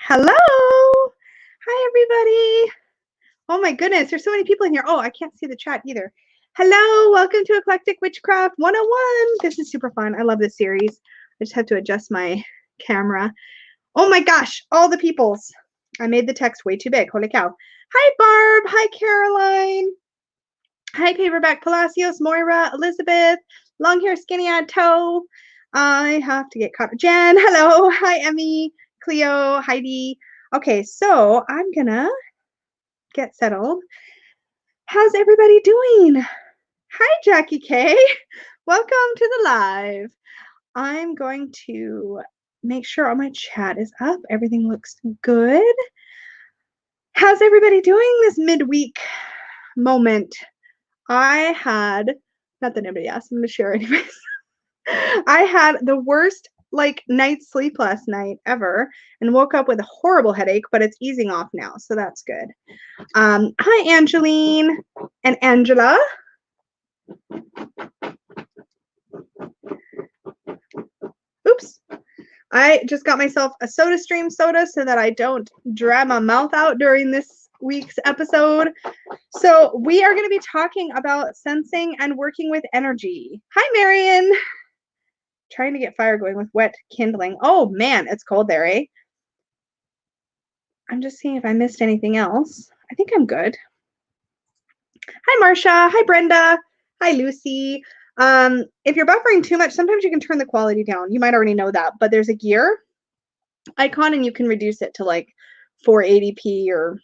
Hello. Hi, everybody. Oh my goodness, there's so many people in here. Oh, I can't see the chat either. Hello, welcome to Eclectic Witchcraft 101. This is super fun. I love this series. I just have to adjust my camera. Oh my gosh, all the peoples. I made the text way too big. Holy cow. Hi, Barb. Hi, Caroline. Hi, Paperback Palacios, Moira, Elizabeth, long hair, skinny ad toe. I have to get caught. Jen, hello. Hi, Emmy, Cleo, Heidi. Okay, so I'm gonna get settled. How's everybody doing? Hi, Jackie K. Welcome to the live. I'm going to make sure all my chat is up. Everything looks good. How's everybody doing this midweek moment? I had, not that anybody asked, I'm going to share anyways. I had the worst night's sleep last night ever and woke up with a horrible headache, but it's easing off now, so that's good. Hi, Angeline and Angela. Oops. I just got myself a SodaStream soda so that I don't dry my mouth out during this week's episode. So we are going to be talking about sensing and working with energy. Hi, Marion. Trying to get fire going with wet kindling. Oh man, it's cold there, eh? I'm just seeing if I missed anything else. I think I'm good. Hi, Marcia. Hi, Brenda. Hi, Lucy. If you're buffering too much, sometimes you can turn the quality down. You might already know that, but there's a gear icon and you can reduce it to like 480p or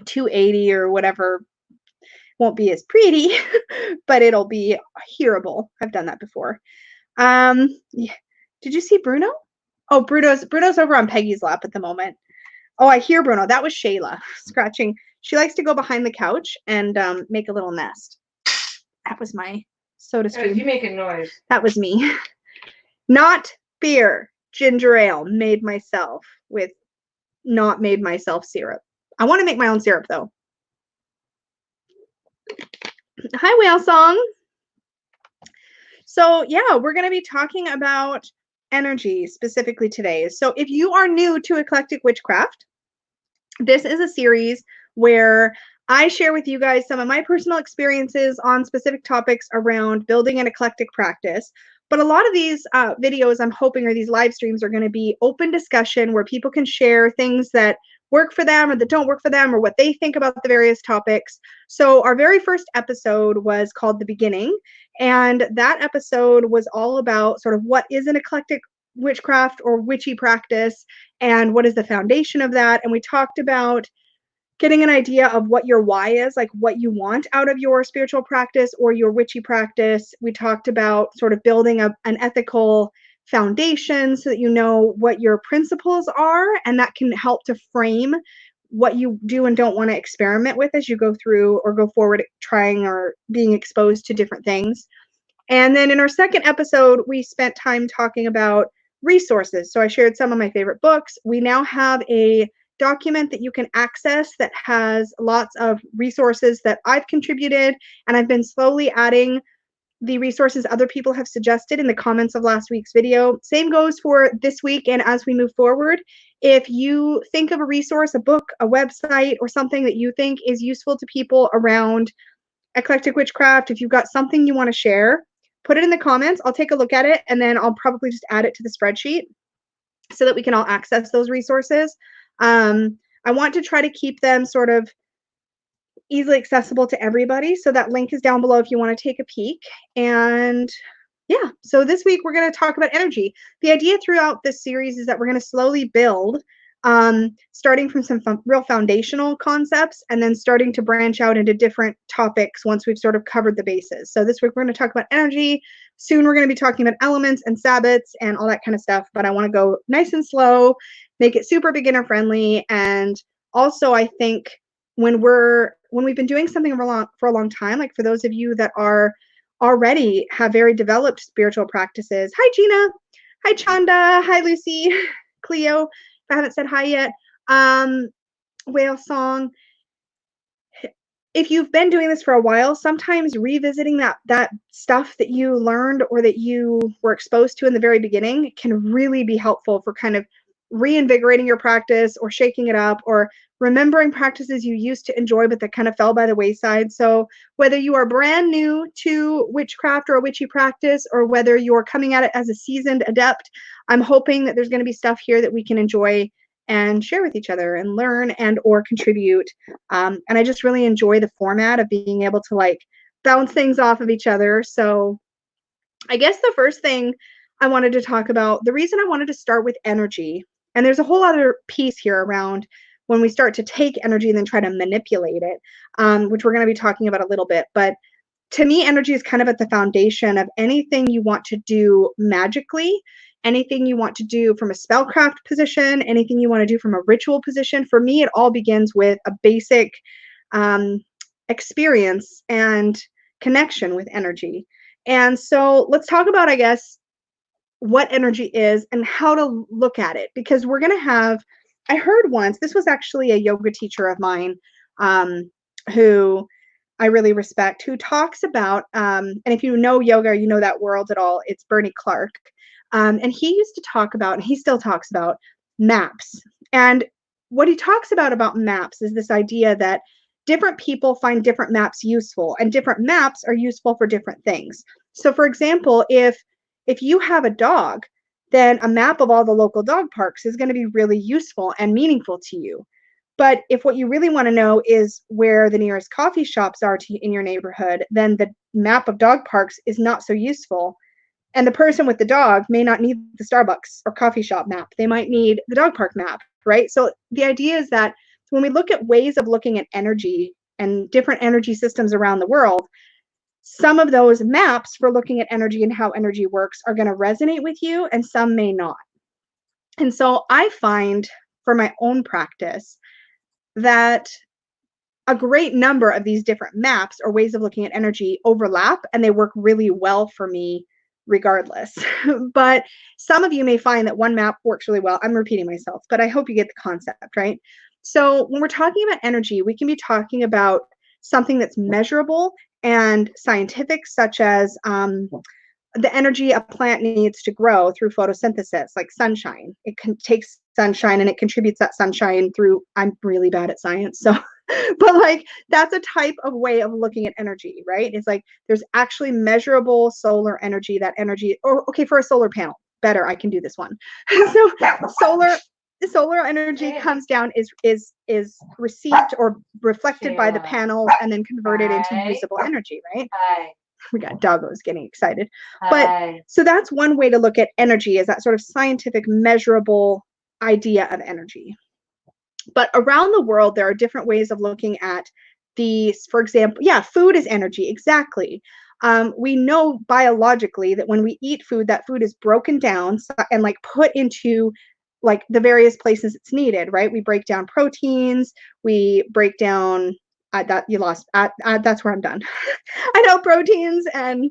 280 or whatever. Won't be as pretty, but it'll be hearable. I've done that before. Yeah. Did you see Bruno? Oh, Bruno's over on Peggy's lap at the moment. Oh, I hear Bruno. That was Shayla scratching. She likes to go behind the couch and make a little nest. That was my SodaStream. You making noise. That was me. Not beer, ginger ale, made myself with not made myself syrup. I want to make my own syrup though. Hi, Whale Song. So yeah, we're going to be talking about energy specifically today. So if you are new to Eclectic Witchcraft, this is a series where I share with you guys some of my personal experiences on specific topics around building an eclectic practice. But a lot of these videos, I'm hoping, or these live streams are going to be open discussion where people can share things that work for them or that don't work for them or what they think about the various topics. So our very first episode was called The Beginning. And that episode was all about sort of what is an eclectic witchcraft or witchy practice and what is the foundation of that. And we talked about getting an idea of what your why is, like what you want out of your spiritual practice or your witchy practice. We talked about sort of building an ethical foundation so that you know what your principles are, and that can help to frame what you do and don't want to experiment with as you go through or go forward trying or being exposed to different things. And then in our second episode, we spent time talking about resources. So I shared some of my favorite books. We now have a document that you can access that has lots of resources that I've contributed, and I've been slowly adding the resources other people have suggested in the comments of last week's video. Same goes for this week and as we move forward. If you think of a resource, a book, a website, or something that you think is useful to people around eclectic witchcraft, if you've got something you want to share, put it in the comments. I'll take a look at it, and then I'll probably just add it to the spreadsheet so that we can all access those resources. I want to try to keep them sort of easily accessible to everybody. So that link is down below if you want to take a peek. And yeah, so this week we're going to talk about energy. The idea throughout this series is that we're going to slowly build, starting from some real foundational concepts and then starting to branch out into different topics once we've sort of covered the bases. So this week we're going to talk about energy. Soon we're going to be talking about elements and sabbats and all that kind of stuff, but I want to go nice and slow, make it super beginner friendly. And also I think when we've been doing something for a long time, like for those of you that are already have very developed spiritual practices. Hi, Gina. Hi, Chanda. Hi, Lucy. Cleo. If I haven't said hi yet. Whale Song. If you've been doing this for a while, sometimes revisiting that stuff that you learned or that you were exposed to in the very beginning can really be helpful for kind of reinvigorating your practice or shaking it up, or remembering practices you used to enjoy but that kind of fell by the wayside. So whether you are brand new to witchcraft or a witchy practice, or whether you're coming at it as a seasoned adept, I'm hoping that there's going to be stuff here that we can enjoy and share with each other and learn and or contribute. And I just really enjoy the format of being able to like bounce things off of each other. So I guess the first thing I wanted to talk about, the reason I wanted to start with energy, and there's a whole other piece here around when we start to take energy and then try to manipulate it, which we're going to be talking about a little bit. But to me, energy is kind of at the foundation of anything you want to do magically, anything you want to do from a spellcraft position, anything you want to do from a ritual position. For me, it all begins with a basic experience and connection with energy. And so let's talk about, I guess, what energy is and how to look at it, because we're going to have, I heard once, this was actually a yoga teacher of mine who I really respect, who talks about, and if you know yoga, you know that world at all, it's Bernie Clark. And he used to talk about, and he still talks about, maps. And what he talks about maps is this idea that different people find different maps useful, and different maps are useful for different things. So for example, if you have a dog, then a map of all the local dog parks is going to be really useful and meaningful to you. But if what you really want to know is where the nearest coffee shops are in your neighborhood, then the map of dog parks is not so useful. And the person with the dog may not need the Starbucks or coffee shop map. They might need the dog park map, right? So the idea is that when we look at ways of looking at energy and different energy systems around the world, some of those maps for looking at energy and how energy works are going to resonate with you, and some may not. And so I find for my own practice that a great number of these different maps or ways of looking at energy overlap, and they work really well for me regardless. But some of you may find that one map works really well. I'm repeating myself, but I hope you get the concept, right? So when we're talking about energy, we can be talking about something that's measurable and scientific, such as the energy a plant needs to grow through photosynthesis, like sunshine. It takes sunshine and it contributes that sunshine through, I'm really bad at science, so but like that's a type of way of looking at energy, right? It's like there's actually measurable solar energy, that energy, or okay, for a solar panel, better, I can do this one. So solar energy comes down, is received or reflected by the panels and then converted into usable energy, right? We got doggos getting excited. But so that's one way to look at energy, is that sort of scientific measurable idea of energy. But around the world, there are different ways of looking at these. For example, yeah, food is energy, exactly. We know biologically that when we eat food, that food is broken down and like put into like the various places it's needed, right? We break down proteins, we break down that's where I'm done. I know proteins and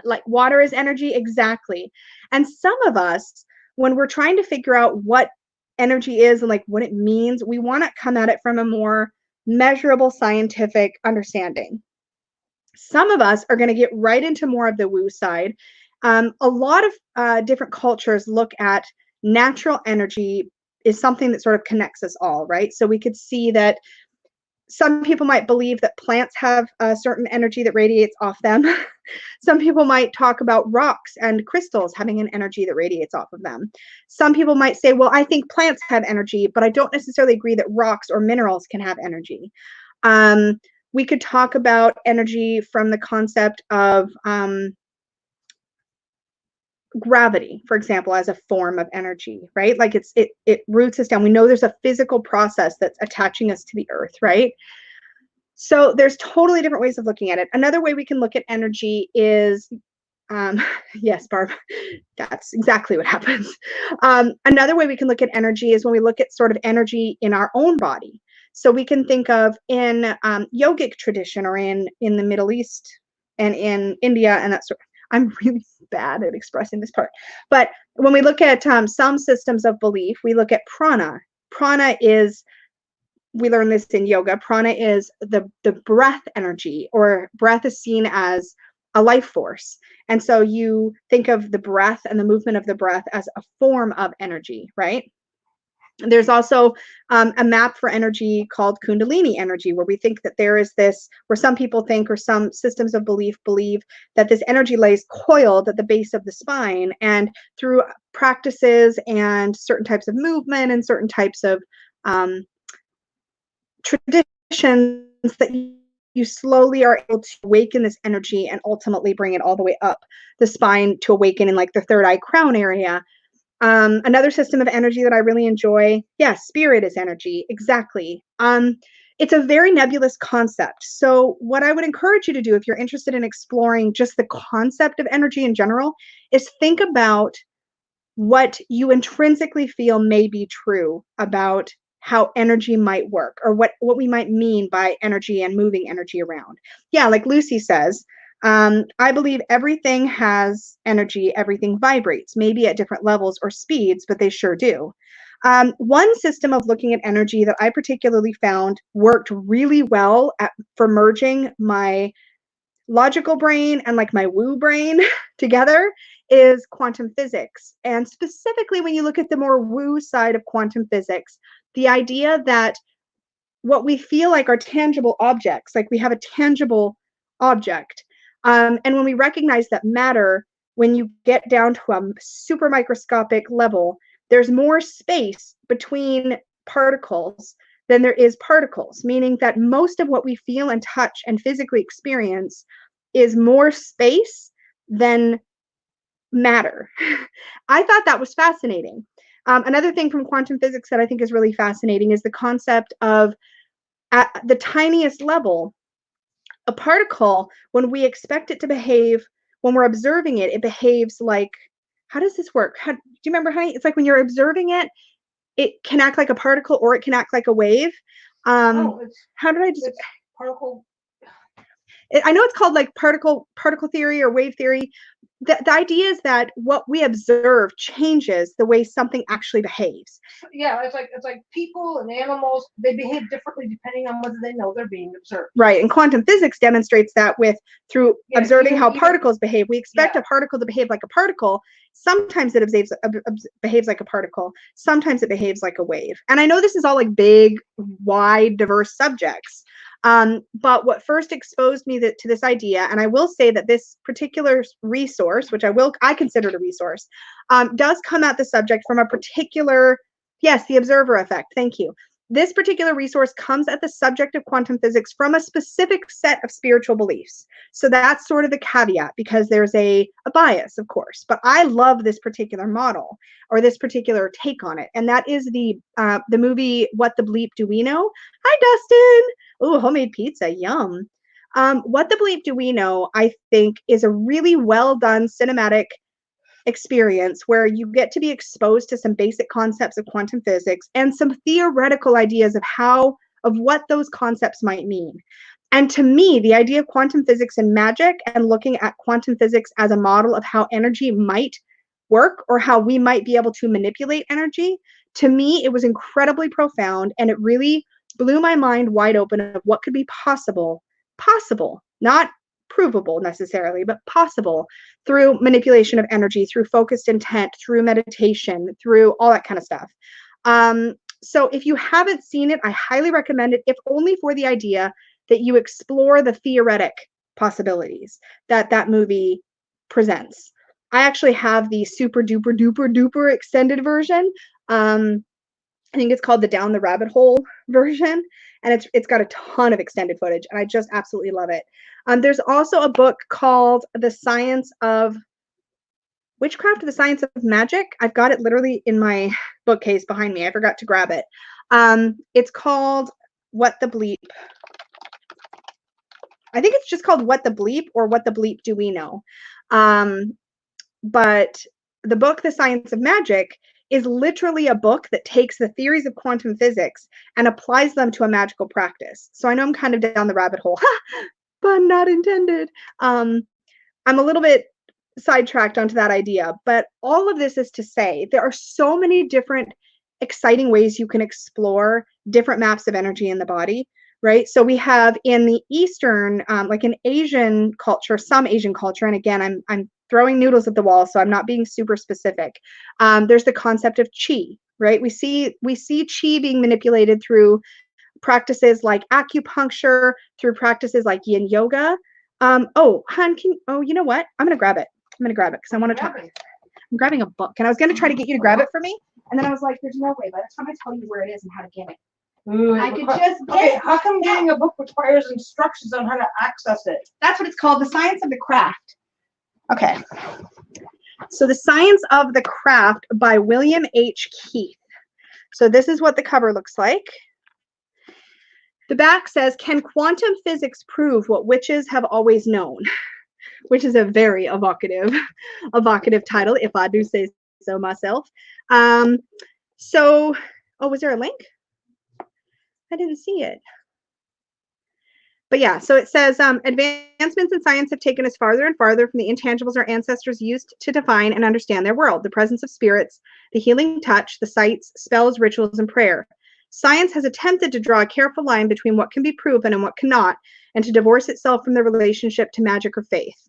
like water is energy, exactly. And some of us, when we're trying to figure out what energy is and like what it means, we want to come at it from a more measurable scientific understanding. Some of us are going to get right into more of the woo side. A lot of different cultures look at natural energy is something that sort of connects us all, right? So we could see that some people might believe that plants have a certain energy that radiates off them. Some people might talk about rocks and crystals having an energy that radiates off of them. Some people might say, well, I think plants have energy, but I don't necessarily agree that rocks or minerals can have energy. We could talk about energy from the concept of gravity, for example, as a form of energy, right? Like it roots us down. We know there's a physical process that's attaching us to the earth, right? So there's totally different ways of looking at it. Another way we can look at energy is, yes, Barb, that's exactly what happens. Another way we can look at energy is when we look at sort of energy in our own body. So we can think of in yogic tradition, or in the Middle East and in India and that sort of, I'm really bad at expressing this part. But when we look at some systems of belief, we look at prana. Prana is, we learn this in yoga, prana is the breath energy, or breath is seen as a life force. And so you think of the breath and the movement of the breath as a form of energy, right? There's also a map for energy called Kundalini energy, where we think that there is this, where some people think, or some systems of belief believe, that this energy lays coiled at the base of the spine. And through practices and certain types of movement and certain types of traditions, that you slowly are able to awaken this energy and ultimately bring it all the way up the spine to awaken in like the third eye crown area. Another system of energy that I really enjoy, yes, spirit is energy, exactly. It's a very nebulous concept. So what I would encourage you to do, if you're interested in exploring just the concept of energy in general, is think about what you intrinsically feel may be true about how energy might work, or what we might mean by energy and moving energy around. Yeah, like Lucy says, I believe everything has energy, everything vibrates, maybe at different levels or speeds, but they sure do. One system of looking at energy that I particularly found worked really well for merging my logical brain and like my woo brain together is quantum physics. And specifically, when you look at the more woo side of quantum physics, the idea that what we feel like are tangible objects, like we have a tangible object. And when we recognize that matter, when you get down to a super microscopic level, there's more space between particles than there is particles, meaning that most of what we feel and touch and physically experience is more space than matter. I thought that was fascinating. Another thing from quantum physics that I think is really fascinating is the concept of, at the tiniest level, a particle, when we expect it to behave, when we're observing it, it behaves like, how does this work? Do you remember, honey? It's like when you're observing it, it can act like a particle or it can act like a wave. How did I just... particle. I know it's called like particle theory or wave theory. The idea is that what we observe changes the way something actually behaves. Yeah, it's like people and animals, they behave differently depending on whether they know they're being observed. Right, and quantum physics demonstrates that through observing how particles behave. We expect a particle to behave like a particle. Sometimes it behaves like a particle. Sometimes it behaves like a wave. And I know this is all like big, wide, diverse subjects. But what first exposed me to this idea, and I will say that this particular resource, which I consider it a resource, does come at the subject from a particular, yes, the observer effect. Thank you. This particular resource comes at the subject of quantum physics from a specific set of spiritual beliefs. So that's sort of the caveat, because there's a bias, of course. But I love this particular model, or this particular take on it, and that is the movie What the Bleep Do We Know? Hi, Dustin. Oh, homemade pizza, yum. What the Bleep Do We Know, I think, is a really well done cinematic experience where you get to be exposed to some basic concepts of quantum physics and some theoretical ideas of what those concepts might mean. And to me, the idea of quantum physics and magic, and looking at quantum physics as a model of how energy might work, or how we might be able to manipulate energy, to me, it was incredibly profound, and it really blew my mind wide open of what could be possible, not provable necessarily, but possible through manipulation of energy, through focused intent, through meditation, through all that kind of stuff. So if you haven't seen it, I highly recommend it, if only for the idea that you explore the theoretic possibilities that movie presents. I actually have the super duper duper duper extended version. I think it's called the Down the Rabbit Hole version, and it's got a ton of extended footage, and I just absolutely love it. There's also a book called The Science of Witchcraft, or The Science of Magic. I've got it literally in my bookcase behind me. I forgot to grab it. It's called What the Bleep. I think it's just called What the Bleep, or What the Bleep Do We Know? But the book, The Science of Magic, is literally a book that takes the theories of quantum physics and applies them to a magical practice. So I know I'm kind of down the rabbit hole, but not intended. I'm a little bit sidetracked onto that idea, but all of this is to say there are so many different exciting ways you can explore different maps of energy in the body, right? So we have in the Eastern, like in Asian culture, some Asian culture, and again, I'm throwing noodles at the wall, so I'm not being super specific. There's the concept of qi, right? We see qi being manipulated through practices like acupuncture, through practices like yin yoga. Oh, hun, you know what? I'm gonna grab it. I'm gonna grab it because I want to talk. I'm grabbing a book, and I was gonna try to get you to grab it for me, and then I was like, "There's no way." By the time I tell you where it is and how to get it, I could just get it. How come getting a book requires instructions on how to access it? That's what it's called, The Science of the Craft. Okay. So The Science of the Craft by William H. Keith. So this is what the cover looks like. The back says, "Can quantum physics prove what witches have always known?" Which is a very evocative title, if I do say so myself. So, oh, was there a link? I didn't see it. But yeah, so it says, advancements in science have taken us farther and farther from the intangibles our ancestors used to define and understand their world, the presence of spirits, the healing touch, the sights, spells, rituals, and prayer. Science has attempted to draw a careful line between what can be proven and what cannot, and to divorce itself from the relationship to magic or faith.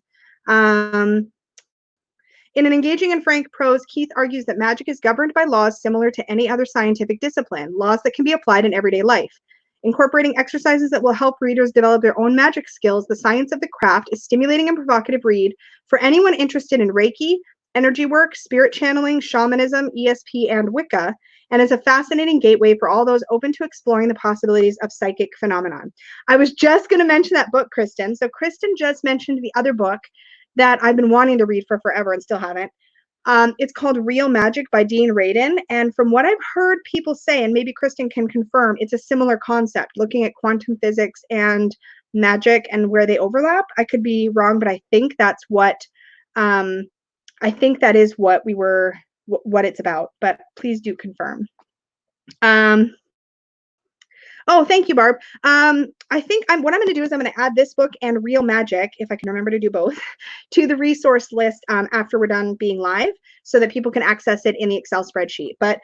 In an engaging and frank prose, Keith argues that magic is governed by laws similar to any other scientific discipline, laws that can be applied in everyday life. Incorporating exercises that will help readers develop their own magic skills, The Science of the Craft is stimulating and provocative read for anyone interested in Reiki, energy work, spirit channeling, shamanism, ESP, and Wicca, and is a fascinating gateway for all those open to exploring the possibilities of psychic phenomenon. I was just going to mention that book, Kristen. So Kristen just mentioned the other book that I've been wanting to read for forever and still haven't. It's called Real Magic by Dean Radin. And from what I've heard people say, and maybe Kristen can confirm, it's a similar concept, looking at quantum physics and magic and where they overlap. I could be wrong, but I think that's what, I think that is what what it's about, but please do confirm. Oh, thank you, Barb. I think what I'm going to do is I'm going to add this book and Real Magic, if I can remember to do both, to the resource list after we're done being live so that people can access it in the Excel spreadsheet. But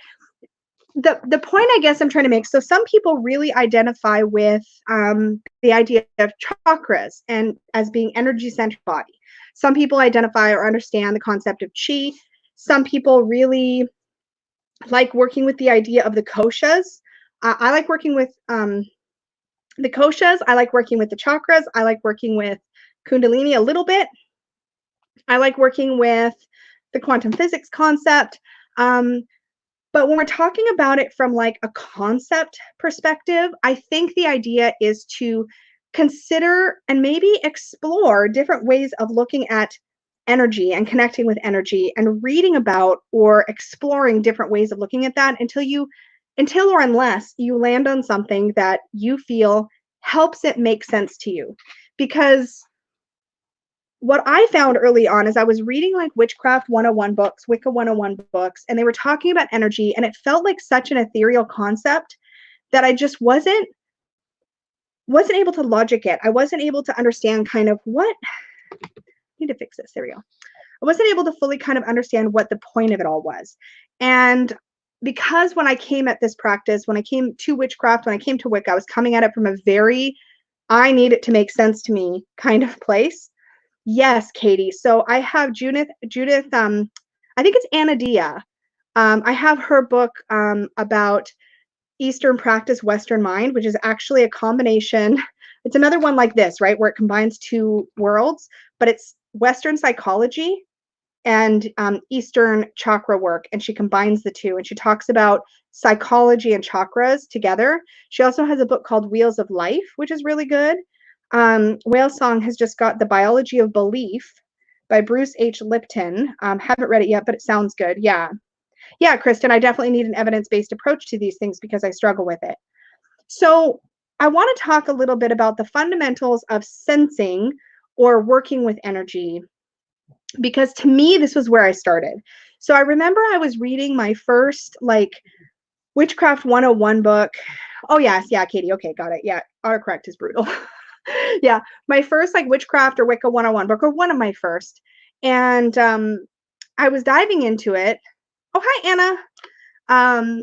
the point I guess I'm trying to make, so some people really identify with the idea of chakras and as being energy-centered body. Some people identify or understand the concept of chi. Some people really like working with the idea of the koshas. I like working with the koshas. I like working with the chakras. I like working with Kundalini a little bit. I like working with the quantum physics concept. But when we're talking about it from like a concept perspective, I think the idea is to consider and maybe explore different ways of looking at energy and connecting with energy and reading about or exploring different ways of looking at that until or unless you land on something that you feel helps it make sense to you. Because what I found early on is I was reading like Witchcraft 101 books, Wicca 101 books, and they were talking about energy, and it felt like such an ethereal concept that I just wasn't able to logic it. I wasn't able to understand kind of what, I need to fix this, there we go. I wasn't able to fully kind of understand what the point of it all was. And because when I came at this practice, when I came to witchcraft, when I came to Wicca, I was coming at it from a very, I need it to make sense to me kind of place. Yes, Katie. So I have Judith, I think it's Anna Dia. I have her book about Eastern practice, Western mind, which is actually a combination. It's another one like this, right? Where it combines two worlds, but it's Western psychology and Eastern chakra work, and she combines the two, and she talks about psychology and chakras together. She also has a book called Wheels of Life, which is really good. Whale Song has just got The Biology of Belief by Bruce H. Lipton. Haven't read it yet, but it sounds good. Yeah, Kristen, I definitely need an evidence-based approach to these things because I struggle with it. So I want to talk a little bit about the fundamentals of sensing or working with energy, because to me, this was where I started. So I remember I was reading my first like Witchcraft 101 book. Oh yes, yeah, Katie, okay, got it. Yeah, autocorrect is brutal. Yeah, my first like Witchcraft or Wicca 101 book, or one of my first. And I was diving into it. Oh, hi, Anna.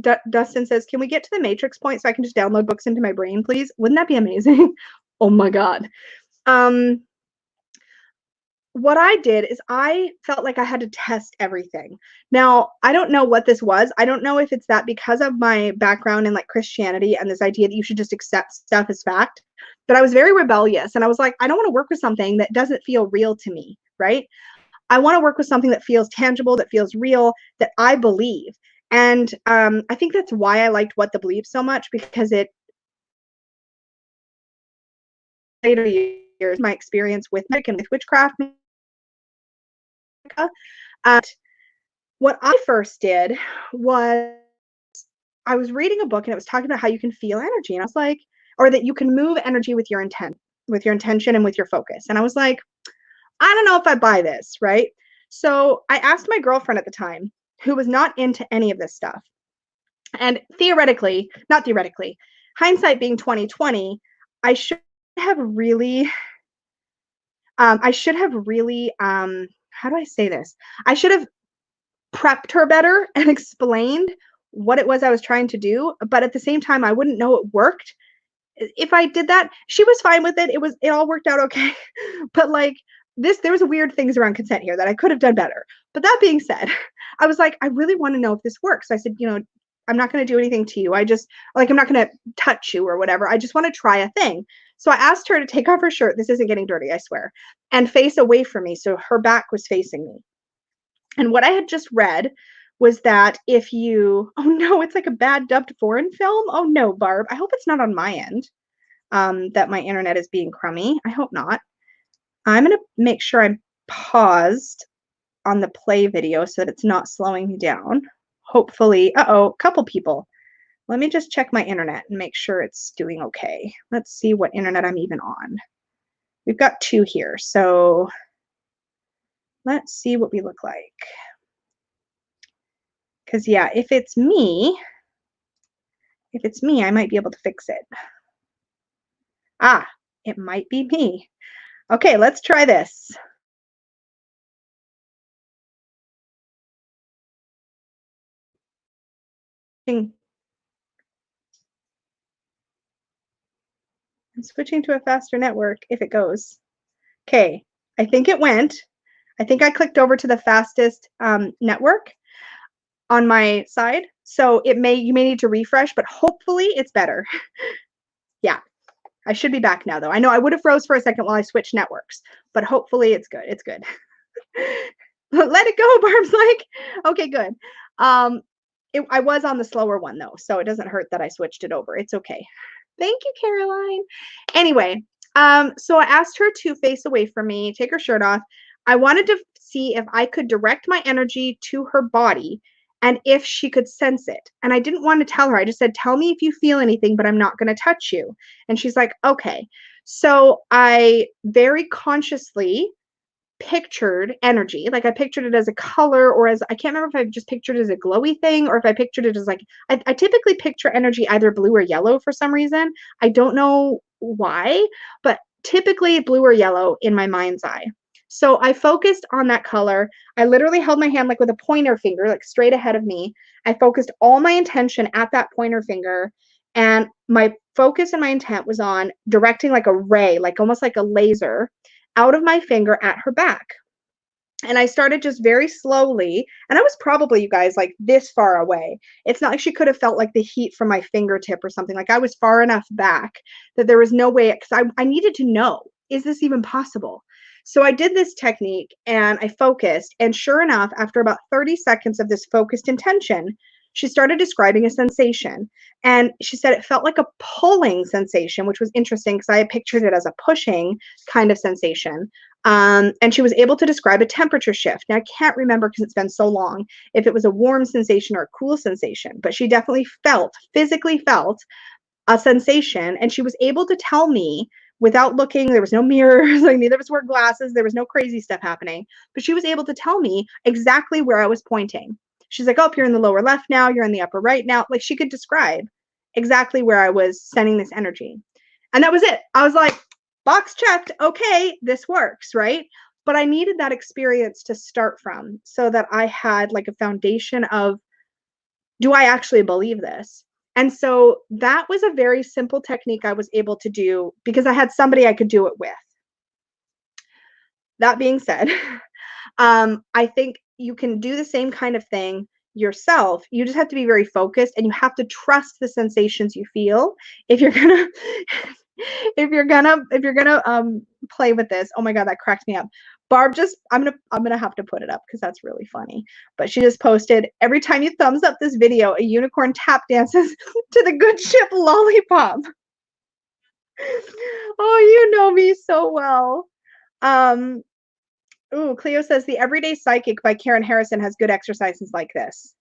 Dustin says, can we get to the Matrix point so I can just download books into my brain, please? Wouldn't that be amazing? Oh my God. What I did is I felt like I had to test everything. Now, I don't know what this was. I don't know if it's that because of my background in like Christianity and this idea that you should just accept stuff as fact, but I was very rebellious and I was like, I don't want to work with something that doesn't feel real to me, right? I want to work with something that feels tangible, that feels real, that I believe. And I think that's why I liked What the Belief so much, because it later years my experience with magic and with witchcraft. What I first did was I was reading a book and it was talking about how you can feel energy, and I was like, or that you can move energy with your intent, with your intention and with your focus. And I was like, I don't know if I buy this, right? So I asked my girlfriend at the time, who was not into any of this stuff. And theoretically, not theoretically, hindsight being 2020, I should have really, how do I say this? I should have prepped her better and explained what it was I was trying to do. But at the same time, I wouldn't know it worked if I did that. She was fine with it. It all worked out okay. But like there was weird things around consent here that I could have done better. But that being said, I was like, I really want to know if this works. So I said, I'm not going to do anything to you. I'm not going to touch you or whatever. I just want to try a thing. So I asked her to take off her shirt. This isn't getting dirty, I swear, and face away from me. So her back was facing me. And what I had just read was that if you, oh no, it's like a bad dubbed foreign film. Oh no, Barb. I hope it's not on my end, that my internet is being crummy. I hope not. I'm going to make sure I'm paused on the play video so that it's not slowing me down. Hopefully, a couple people. Let me just check my internet and make sure it's doing okay. Let's see what internet I'm even on. We've got 2 here, so let's see what we look like. Because yeah, if it's me, I might be able to fix it. Ah, it might be me. Okay, let's try this. I'm switching to a faster network if it goes. Okay, I think it went. I think I clicked over to the fastest network on my side. So you may need to refresh, but hopefully it's better. Yeah, I should be back now though. I know I would have froze for a second while I switched networks, but hopefully it's good. It's good. Let it go, Barb's like, okay, good. I was on the slower one though, so it doesn't hurt that I switched it over. It's okay. Thank you, Caroline. Anyway, so I asked her to face away from me, take her shirt off. I wanted to see if I could direct my energy to her body and if she could sense it. And I didn't want to tell her. I just said, tell me if you feel anything, but I'm not going to touch you. And she's like, okay. So I very consciously pictured energy. Like I pictured it as a color, or as, I can't remember if I just pictured it as a glowy thing or if I pictured it as like, I typically picture energy either blue or yellow for some reason. I don't know why, but typically blue or yellow in my mind's eye. So I focused on that color. I literally held my hand like with a pointer finger, like straight ahead of me. I focused all my intention at that pointer finger. And my focus and my intent was on directing like a ray, like almost like a laser, out of my finger at her back. And I started just very slowly, and I was probably, you guys, like this far away. It's not like she could have felt like the heat from my fingertip or something. Like I was far enough back that there was no way, because I needed to know, is this even possible? So I did this technique and I focused, and sure enough, after about 30 seconds of this focused intention, she started describing a sensation. And she said it felt like a pulling sensation, which was interesting because I had pictured it as a pushing kind of sensation. And she was able to describe a temperature shift. Now, I can't remember because it's been so long if it was a warm sensation or a cool sensation, but she definitely physically felt a sensation. And she was able to tell me without looking. There was no mirrors, like neither of us wore glasses. There was no crazy stuff happening, but she was able to tell me exactly where I was pointing. She's like, oh, you're in the lower left now, you're in the upper right now. Like she could describe exactly where I was sending this energy. And that was it. I was like, box checked. Okay, this works, right? But I needed that experience to start from so that I had like a foundation of do I actually believe this? And so that was a very simple technique I was able to do because I had somebody I could do it with. That being said, I think you can do the same kind of thing yourself. You just have to be very focused and you have to trust the sensations you feel if you're gonna play with this. Oh my god, that cracked me up. Barb just I'm gonna have to put it up because that's really funny. But she just posted, every time you thumbs up this video, a unicorn tap dances to the good ship Lollipop. Oh, you know me so well. Ooh, Cleo says the Everyday Psychic by Karen Harrison has good exercises like this.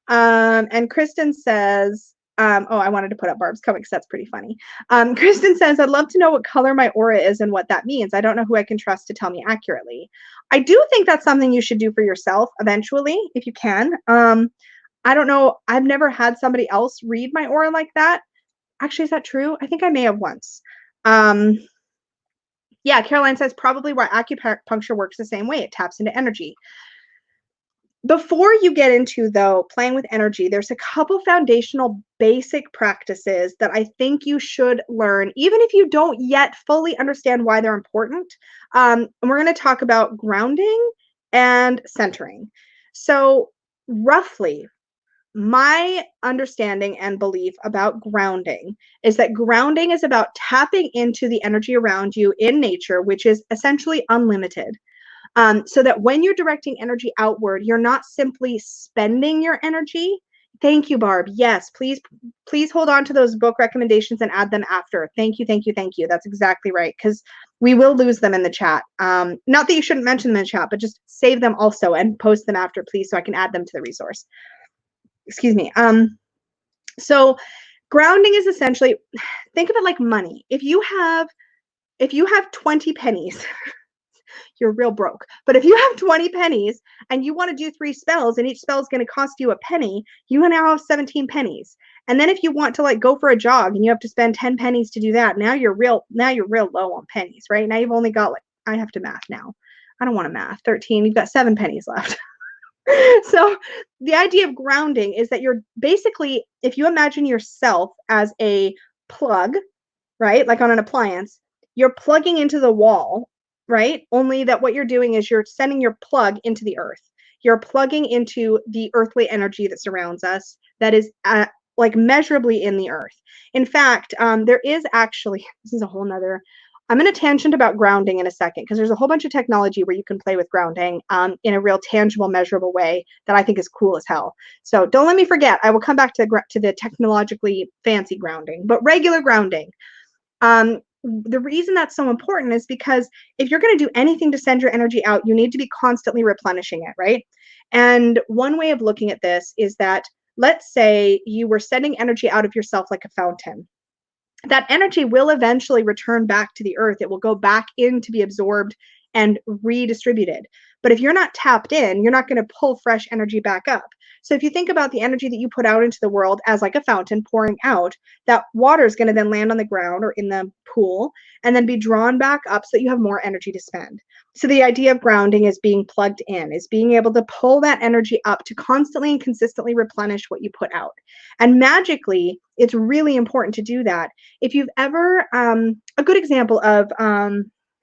And Kristen says, oh, I wanted to put up Barb's comic because that's pretty funny. Kristen says, I'd love to know what color my aura is and what that means. I don't know who I can trust to tell me accurately. I do think that's something you should do for yourself eventually, if you can. I don't know. I've never had somebody else read my aura like that. Actually, is that true? I think I may have once. Yeah, Caroline says probably why acupuncture works the same way. It taps into energy. Before you get into, though, playing with energy, there's a couple foundational basic practices that I think you should learn, even if you don't yet fully understand why they're important. And we're going to talk about grounding and centering. So roughly, my understanding and belief about grounding is that grounding is about tapping into the energy around you in nature, which is essentially unlimited. So that when you're directing energy outward, you're not simply spending your energy. Thank you, Barb. Yes, please hold on to those book recommendations and add them after. Thank you, thank you, thank you. That's exactly right, because we will lose them in the chat. Not that you shouldn't mention them in the chat, but just save them also and post them after, please, so I can add them to the resource. Excuse me. So grounding is essentially, think of it like money. If you have 20 pennies, you're real broke. But if you have 20 pennies and you want to do 3 spells and each spell is going to cost you a penny, you now have 17 pennies. And then if you want to like go for a jog and you have to spend 10 pennies to do that, now you're real low on pennies, right? Now you've only got like, I have to math now. I don't want to math. 13, you've got 7 pennies left. So the idea of grounding is that you're basically, if you imagine yourself as a plug, right? Like on an appliance, you're plugging into the wall, right? Only that what you're doing is you're sending your plug into the earth. You're plugging into the earthly energy that surrounds us that is like measurably in the earth. In fact, there is actually, this is a whole nother, I'm going to tangent about grounding in a second because there's a whole bunch of technology where you can play with grounding in a real tangible, measurable way that I think is cool as hell. So don't let me forget. I will come back to the technologically fancy grounding, but regular grounding. The reason that's so important is because if you're going to do anything to send your energy out, you need to be constantly replenishing it, right? And one way of looking at this is that, let's say you were sending energy out of yourself like a fountain. That energy will eventually return back to the earth. It will go back in to be absorbed and redistributed. But if you're not tapped in, you're not going to pull fresh energy back up. So if you think about the energy that you put out into the world as like a fountain pouring out, that water is going to then land on the ground or in the pool and then be drawn back up so that you have more energy to spend. So the idea of grounding is being plugged in, is being able to pull that energy up to constantly and consistently replenish what you put out. And magically, it's really important to do that. If you've ever, a good example of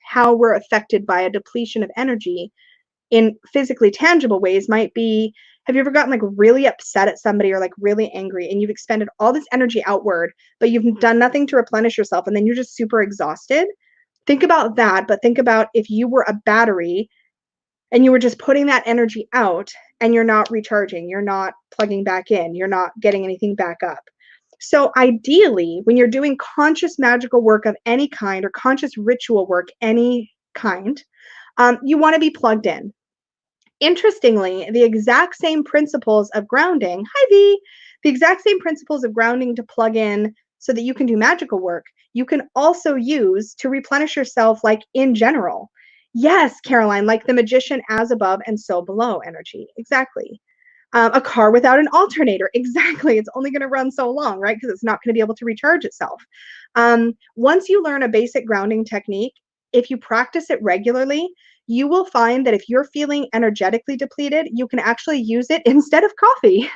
how we're affected by a depletion of energy in physically tangible ways might be, have you ever gotten like really upset at somebody or like really angry and you've expended all this energy outward, but you've done nothing to replenish yourself and then you're just super exhausted? Think about that, but think about if you were a battery and you were just putting that energy out and you're not recharging, you're not plugging back in, you're not getting anything back up. So ideally, when you're doing conscious magical work of any kind or conscious ritual work, any kind, you want to be plugged in. Interestingly, the exact same principles of grounding, hi V, the exact same principles of grounding to plug in so that you can do magical work, you can also use to replenish yourself like in general. Yes, Caroline, like the magician, as above and so below energy. Exactly. A car without an alternator. Exactly. It's only going to run so long, right? Because it's not going to be able to recharge itself. Once you learn a basic grounding technique, if you practice it regularly, you will find that if you're feeling energetically depleted, you can actually use it instead of coffee.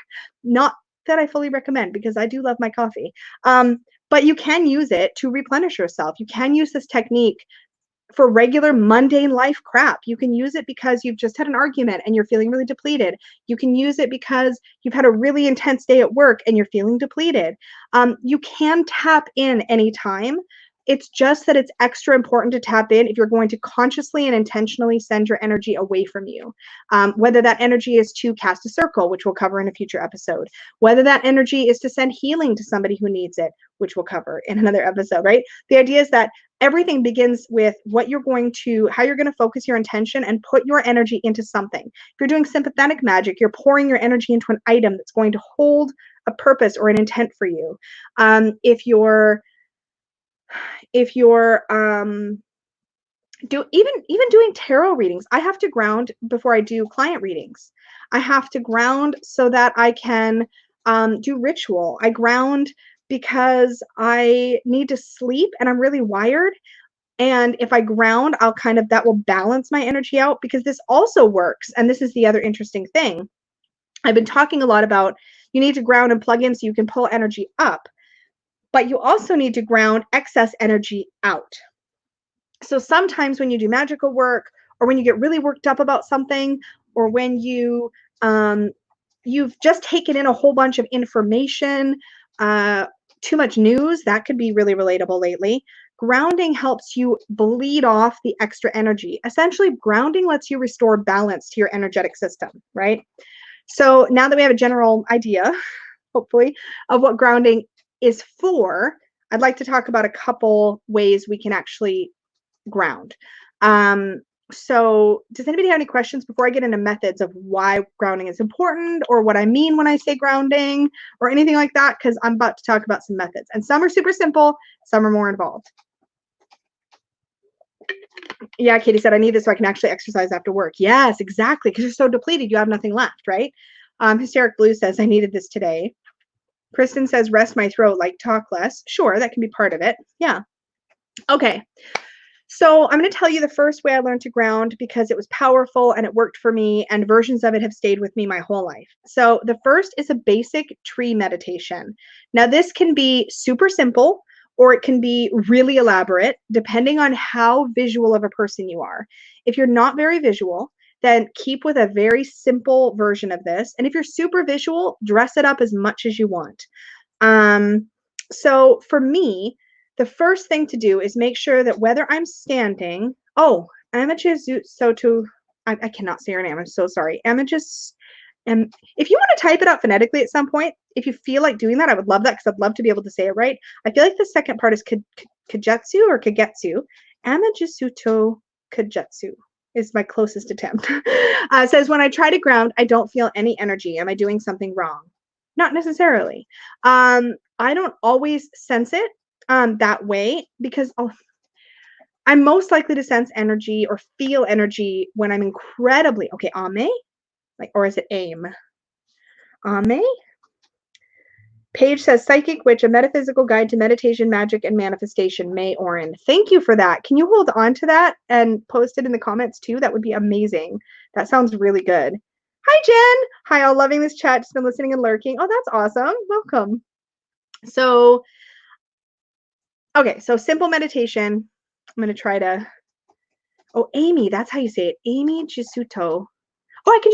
Not that I fully recommend, because I do love my coffee. But you can use it to replenish yourself. You can use this technique for regular mundane life crap. You can use it because you've just had an argument and you're feeling really depleted. You can use it because you've had a really intense day at work and you're feeling depleted. You can tap in anytime. It's just that it's extra important to tap in if you're going to consciously and intentionally send your energy away from you. Whether that energy is to cast a circle, which we'll cover in a future episode, whether that energy is to send healing to somebody who needs it, which we'll cover in another episode, right? The idea is that everything begins with what you're going to, how you're going to focus your intention and put your energy into something. If you're doing sympathetic magic, you're pouring your energy into an item that's going to hold a purpose or an intent for you. If you're even doing tarot readings, I have to ground before I do client readings. I have to ground so that I can do ritual. I ground because I need to sleep and I'm really wired. And if I ground, that will balance my energy out, because this also works. And this is the other interesting thing. I've been talking a lot about you need to ground and plug in so you can pull energy up, but you also need to ground excess energy out. So sometimes when you do magical work, or when you get really worked up about something, or when you've just taken in a whole bunch of information, too much news, that could be really relatable lately. Grounding helps you bleed off the extra energy. Essentially, grounding lets you restore balance to your energetic system, right? So now that we have a general idea, hopefully, of what grounding is for, I'd like to talk about a couple ways we can actually ground. So does anybody have any questions before I get into methods of why grounding is important, or what I mean when I say grounding, or anything like that? Because I'm about to talk about some methods, and some are super simple, some are more involved. Yeah, Katie said, I need this so I can actually exercise after work. Yes, exactly, because you're so depleted, you have nothing left, right? Hysteric Blue says, I needed this today. Kristen says, rest my throat, like talk less. Sure, that can be part of it. Yeah. Okay. So I'm going to tell you the first way I learned to ground, because it was powerful and it worked for me, and versions of it have stayed with me my whole life. So the first is a basic tree meditation. Now this can be super simple, or it can be really elaborate, depending on how visual of a person you are. If you're not very visual, then keep with a very simple version of this. And if you're super visual, dress it up as much as you want. So for me, the first thing to do is make sure that whether I'm standing, Amachizusotu, I cannot say her name, I'm so sorry. If you want to type it out phonetically at some point, if you feel like doing that, I would love that, because I'd love to be able to say it right. I feel like the second part is Kagetsu or Kagetsu. Amajisuto Kagetsu is my closest attempt. Says, when I try to ground, I don't feel any energy. Am I doing something wrong? Not necessarily. I don't always sense it that way, because I'm most likely to sense energy or feel energy when I'm incredibly, okay, Ame? Or is it aim? Ame? Paige says, Psychic Witch, a metaphysical guide to meditation, magic, and manifestation, May Oren. Thank you for that. Can you hold on to that and post it in the comments too? That would be amazing. That sounds really good. Hi, Jen. Hi, all, loving this chat. Just been listening and lurking. Oh, that's awesome. Welcome. So, okay, so simple meditation. I'm going to try to, Amy, that's how you say it. Amy Jisuto. Oh, I can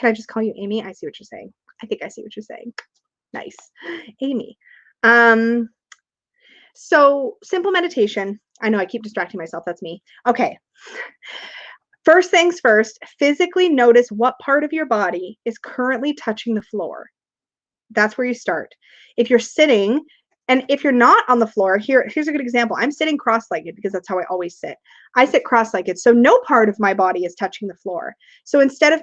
I just call you Amy? I see what you're saying. I think I see what you're saying. Nice. Amy. So simple meditation. I know I keep distracting myself. That's me. Okay. First things first, physically notice what part of your body is currently touching the floor. That's where you start. If you're sitting, and if you're not on the floor, here's a good example. I'm sitting cross-legged because that's how I always sit. I sit cross-legged, so no part of my body is touching the floor. So instead of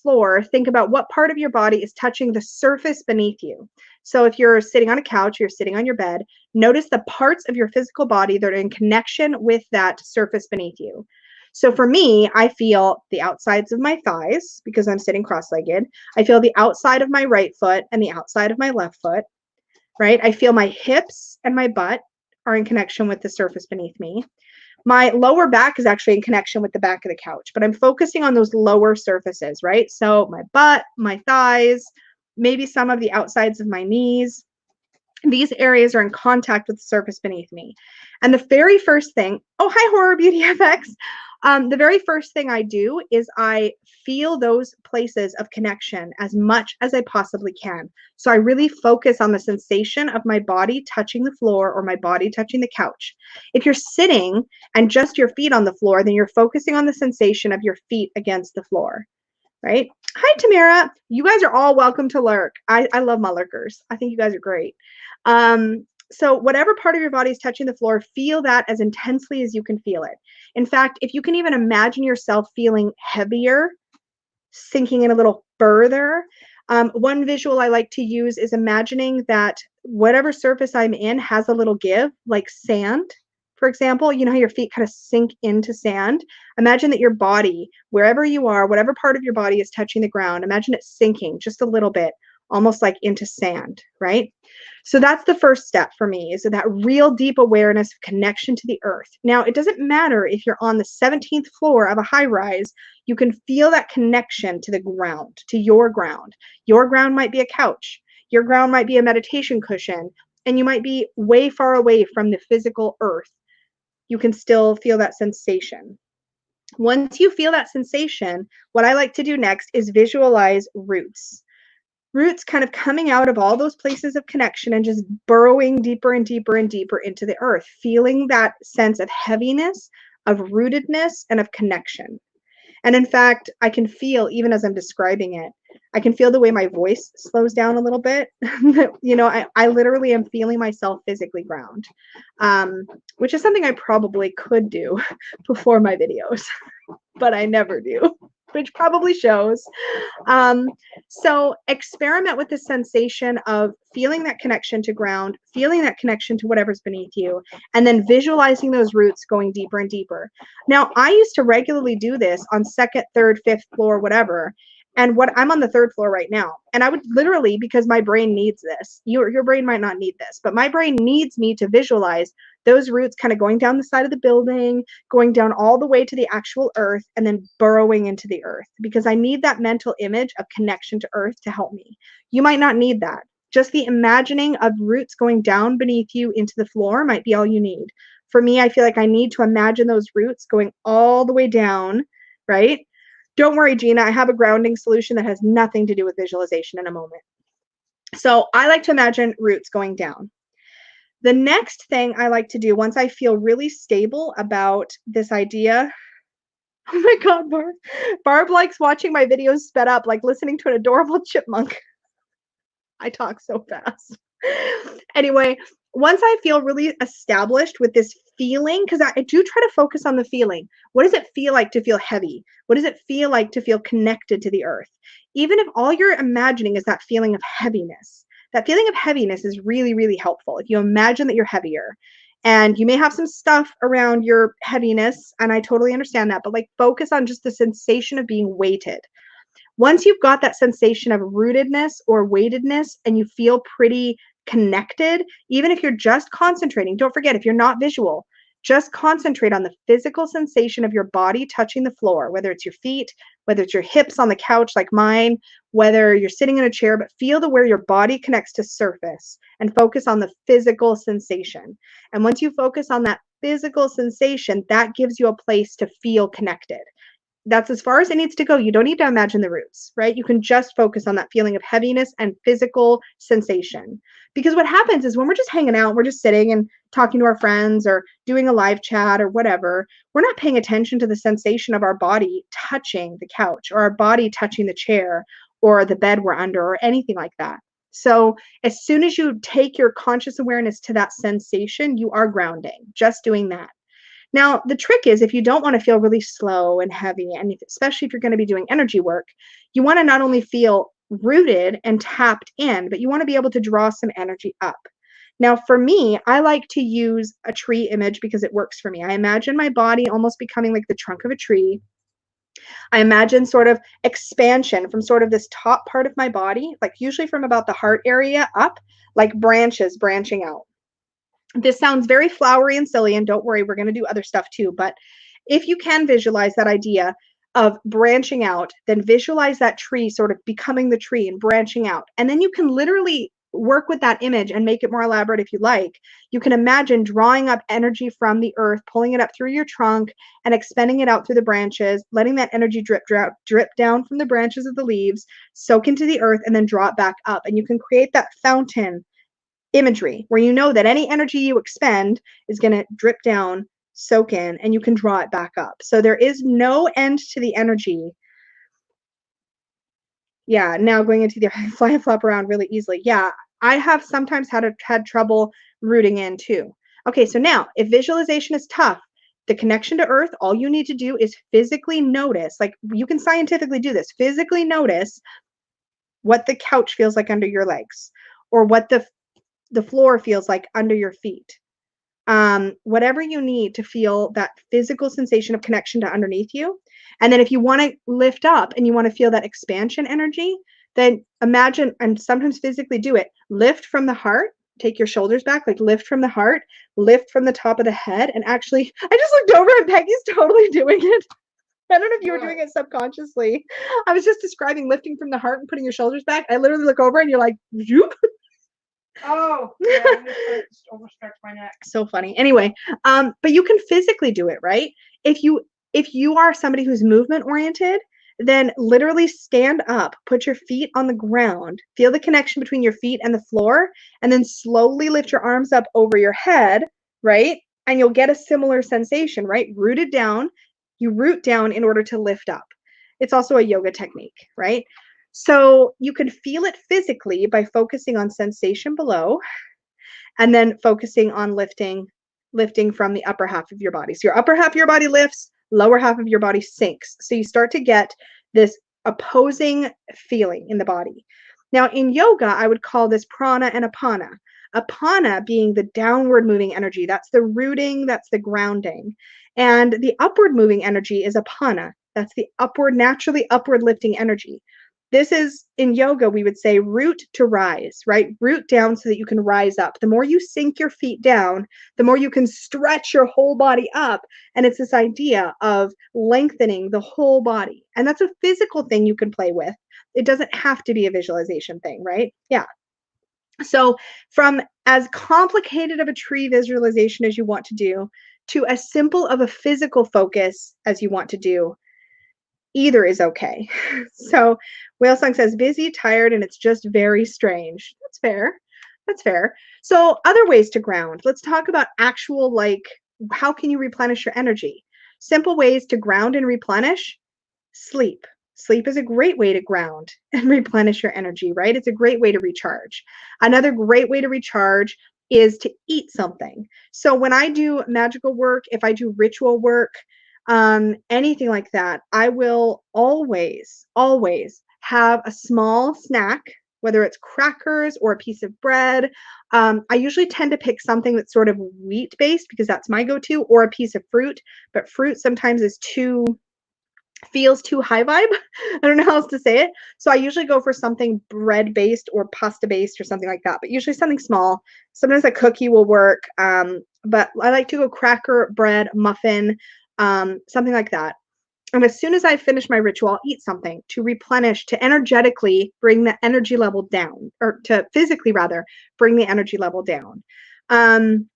floor, think about what part of your body is touching the surface beneath you. So if you're sitting on a couch, you're sitting on your bed, notice the parts of your physical body that are in connection with that surface beneath you. So for me, I feel the outsides of my thighs because I'm sitting cross-legged. I feel the outside of my right foot and the outside of my left foot. Right? I feel my hips and my butt are in connection with the surface beneath me. My lower back is actually in connection with the back of the couch, but I'm focusing on those lower surfaces, right? So my butt, my thighs, maybe some of the outsides of my knees. These areas are in contact with the surface beneath me. And the very first thing, oh, hi, Horror Beauty FX. The very first thing I do is I feel those places of connection as much as I possibly can. So I really focus on the sensation of my body touching the floor or my body touching the couch. If you're sitting and just your feet on the floor, then you're focusing on the sensation of your feet against the floor, right? Hi, Tamara. You guys are all welcome to lurk. I love my lurkers. I think you guys are great. So whatever part of your body is touching the floor, feel that as intensely as you can feel it. In fact, if you can even imagine yourself feeling heavier, sinking in a little further, one visual I like to use is imagining that whatever surface I'm in has a little give, like sand. For example, you know how your feet kind of sink into sand? Imagine that your body, wherever you are, whatever part of your body is touching the ground, imagine it sinking just a little bit, almost like into sand, right? So that's the first step for me, is that real deep awareness of connection to the earth. Now, it doesn't matter if you're on the 17th floor of a high rise, you can feel that connection to the ground, to your ground. Your ground might be a couch. Your ground might be a meditation cushion, and you might be way far away from the physical earth. You can still feel that sensation. Once you feel that sensation, what I like to do next is visualize roots. Roots kind of coming out of all those places of connection and just burrowing deeper and deeper and deeper into the earth, feeling that sense of heaviness, of rootedness, and of connection. And in fact, I can feel, even as I'm describing it, I can feel the way my voice slows down a little bit. You know, I literally am feeling myself physically ground, which is something I probably could do before my videos, but I never do, which probably shows. So experiment with the sensation of feeling that connection to ground, feeling that connection to whatever's beneath you, and then visualizing those roots going deeper and deeper. Now, I used to regularly do this on second, third, fifth floor, whatever. And what I'm on the third floor right now. And I would literally, because my brain needs this, your brain might not need this, but my brain needs me to visualize those roots kind of going down the side of the building, going down all the way to the actual earth, and then burrowing into the earth, because I need that mental image of connection to earth to help me. You might not need that. Just the imagining of roots going down beneath you into the floor might be all you need. For me, I feel like I need to imagine those roots going all the way down, right? Don't worry, Gina, I have a grounding solution that has nothing to do with visualization in a moment. So I like to imagine roots going down. The next thing I like to do once I feel really stable about this idea, oh my God, Barb. Barb likes watching my videos sped up, like listening to an adorable chipmunk. I talk so fast. Anyway, once I feel really established with this feeling, because I do try to focus on the feeling. What does it feel like to feel heavy? What does it feel like to feel connected to the earth? Even if all you're imagining is that feeling of heaviness, that feeling of heaviness is really, really helpful. If you imagine that you're heavier, and you may have some stuff around your heaviness, and I totally understand that, but like focus on just the sensation of being weighted. Once you've got that sensation of rootedness or weightedness and you feel pretty connected, even if you're just concentrating, don't forget, if you're not visual, just concentrate on the physical sensation of your body touching the floor, whether it's your feet, whether it's your hips on the couch like mine, whether you're sitting in a chair, but feel the where your body connects to surface and focus on the physical sensation. And once you focus on that physical sensation, that gives you a place to feel connected. That's as far as it needs to go. You don't need to imagine the roots, right? You can just focus on that feeling of heaviness and physical sensation. Because what happens is when we're just hanging out, we're just sitting and talking to our friends or doing a live chat or whatever, we're not paying attention to the sensation of our body touching the couch or our body touching the chair or the bed we're under or anything like that. So as soon as you take your conscious awareness to that sensation, you are grounding, just doing that. Now, the trick is if you don't want to feel really slow and heavy, and especially if you're going to be doing energy work, you want to not only feel rooted and tapped in, but you want to be able to draw some energy up. Now, for me, I like to use a tree image because it works for me. I imagine my body almost becoming like the trunk of a tree. I imagine sort of expansion from sort of this top part of my body, like usually from about the heart area up, like branches branching out. This sounds very flowery and silly, and don't worry, we're going to do other stuff too. But if you can visualize that idea of branching out, then visualize that tree sort of becoming the tree and branching out. And then you can literally work with that image and make it more elaborate if you like. You can imagine drawing up energy from the earth, pulling it up through your trunk and expending it out through the branches, letting that energy drip down from the branches of the leaves, soak into the earth, and then draw it back up. And you can create that fountain imagery where you know that any energy you expend is going to drip down, soak in, and you can draw it back up. So there is no end to the energy. Yeah, now going into the fly and flop around really easily. Yeah, I have sometimes had trouble rooting in too. Okay, so now if visualization is tough, the connection to earth, all you need to do is physically notice, like you can scientifically do this, physically notice what the couch feels like under your legs, or what the floor feels like under your feet. Whatever you need to feel that physical sensation of connection to underneath you. And then if you want to lift up and you want to feel that expansion energy, then imagine, and sometimes physically do it, lift from the heart, take your shoulders back, like lift from the heart, lift from the top of the head. And actually, I just looked over and Peggy's totally doing it. I don't know if you were doing it subconsciously. I was just describing lifting from the heart and putting your shoulders back. I literally look over and you're like, zoop. Oh, yeah, I just overstretched my neck. So funny. Anyway, but you can physically do it, right? If you are somebody who's movement oriented, then literally stand up, put your feet on the ground, feel the connection between your feet and the floor, and then slowly lift your arms up over your head, right? And you'll get a similar sensation, right? Rooted down. You root down in order to lift up. It's also a yoga technique, right? So you can feel it physically by focusing on sensation below and then focusing on lifting from the upper half of your body. So your upper half of your body lifts, lower half of your body sinks. So you start to get this opposing feeling in the body. Now in yoga, I would call this prana and apana. Apana being the downward moving energy. That's the rooting, that's the grounding. And the upward moving energy is apana. That's the upward, naturally upward lifting energy. This is, in yoga, we would say root to rise, right? Root down so that you can rise up. The more you sink your feet down, the more you can stretch your whole body up. And it's this idea of lengthening the whole body. And that's a physical thing you can play with. It doesn't have to be a visualization thing, right? Yeah. So from as complicated of a tree visualization as you want to do to as simple of a physical focus as you want to do, either is okay. So Whale Song says busy, tired, and it's just very strange. That's fair. That's fair. So other ways to ground. Let's talk about actual, like, how can you replenish your energy? Simple ways to ground and replenish. Sleep. Sleep is a great way to ground and replenish your energy, right? It's a great way to recharge. Another great way to recharge is to eat something. So when I do magical work, if I do ritual work, anything like that, I will always have a small snack, whether it's crackers or a piece of bread. I usually tend to pick something that's sort of wheat based because that's my go-to, or a piece of fruit, but fruit sometimes feels too high vibe. I don't know how else to say it. So I usually go for something bread based or pasta based or something like that, but usually something small. Sometimes a cookie will work. But I like to go cracker, bread, muffin, something like that. And as soon as I finish my ritual, I'll eat something to replenish, to energetically bring the energy level down, or to physically rather bring the energy level down. And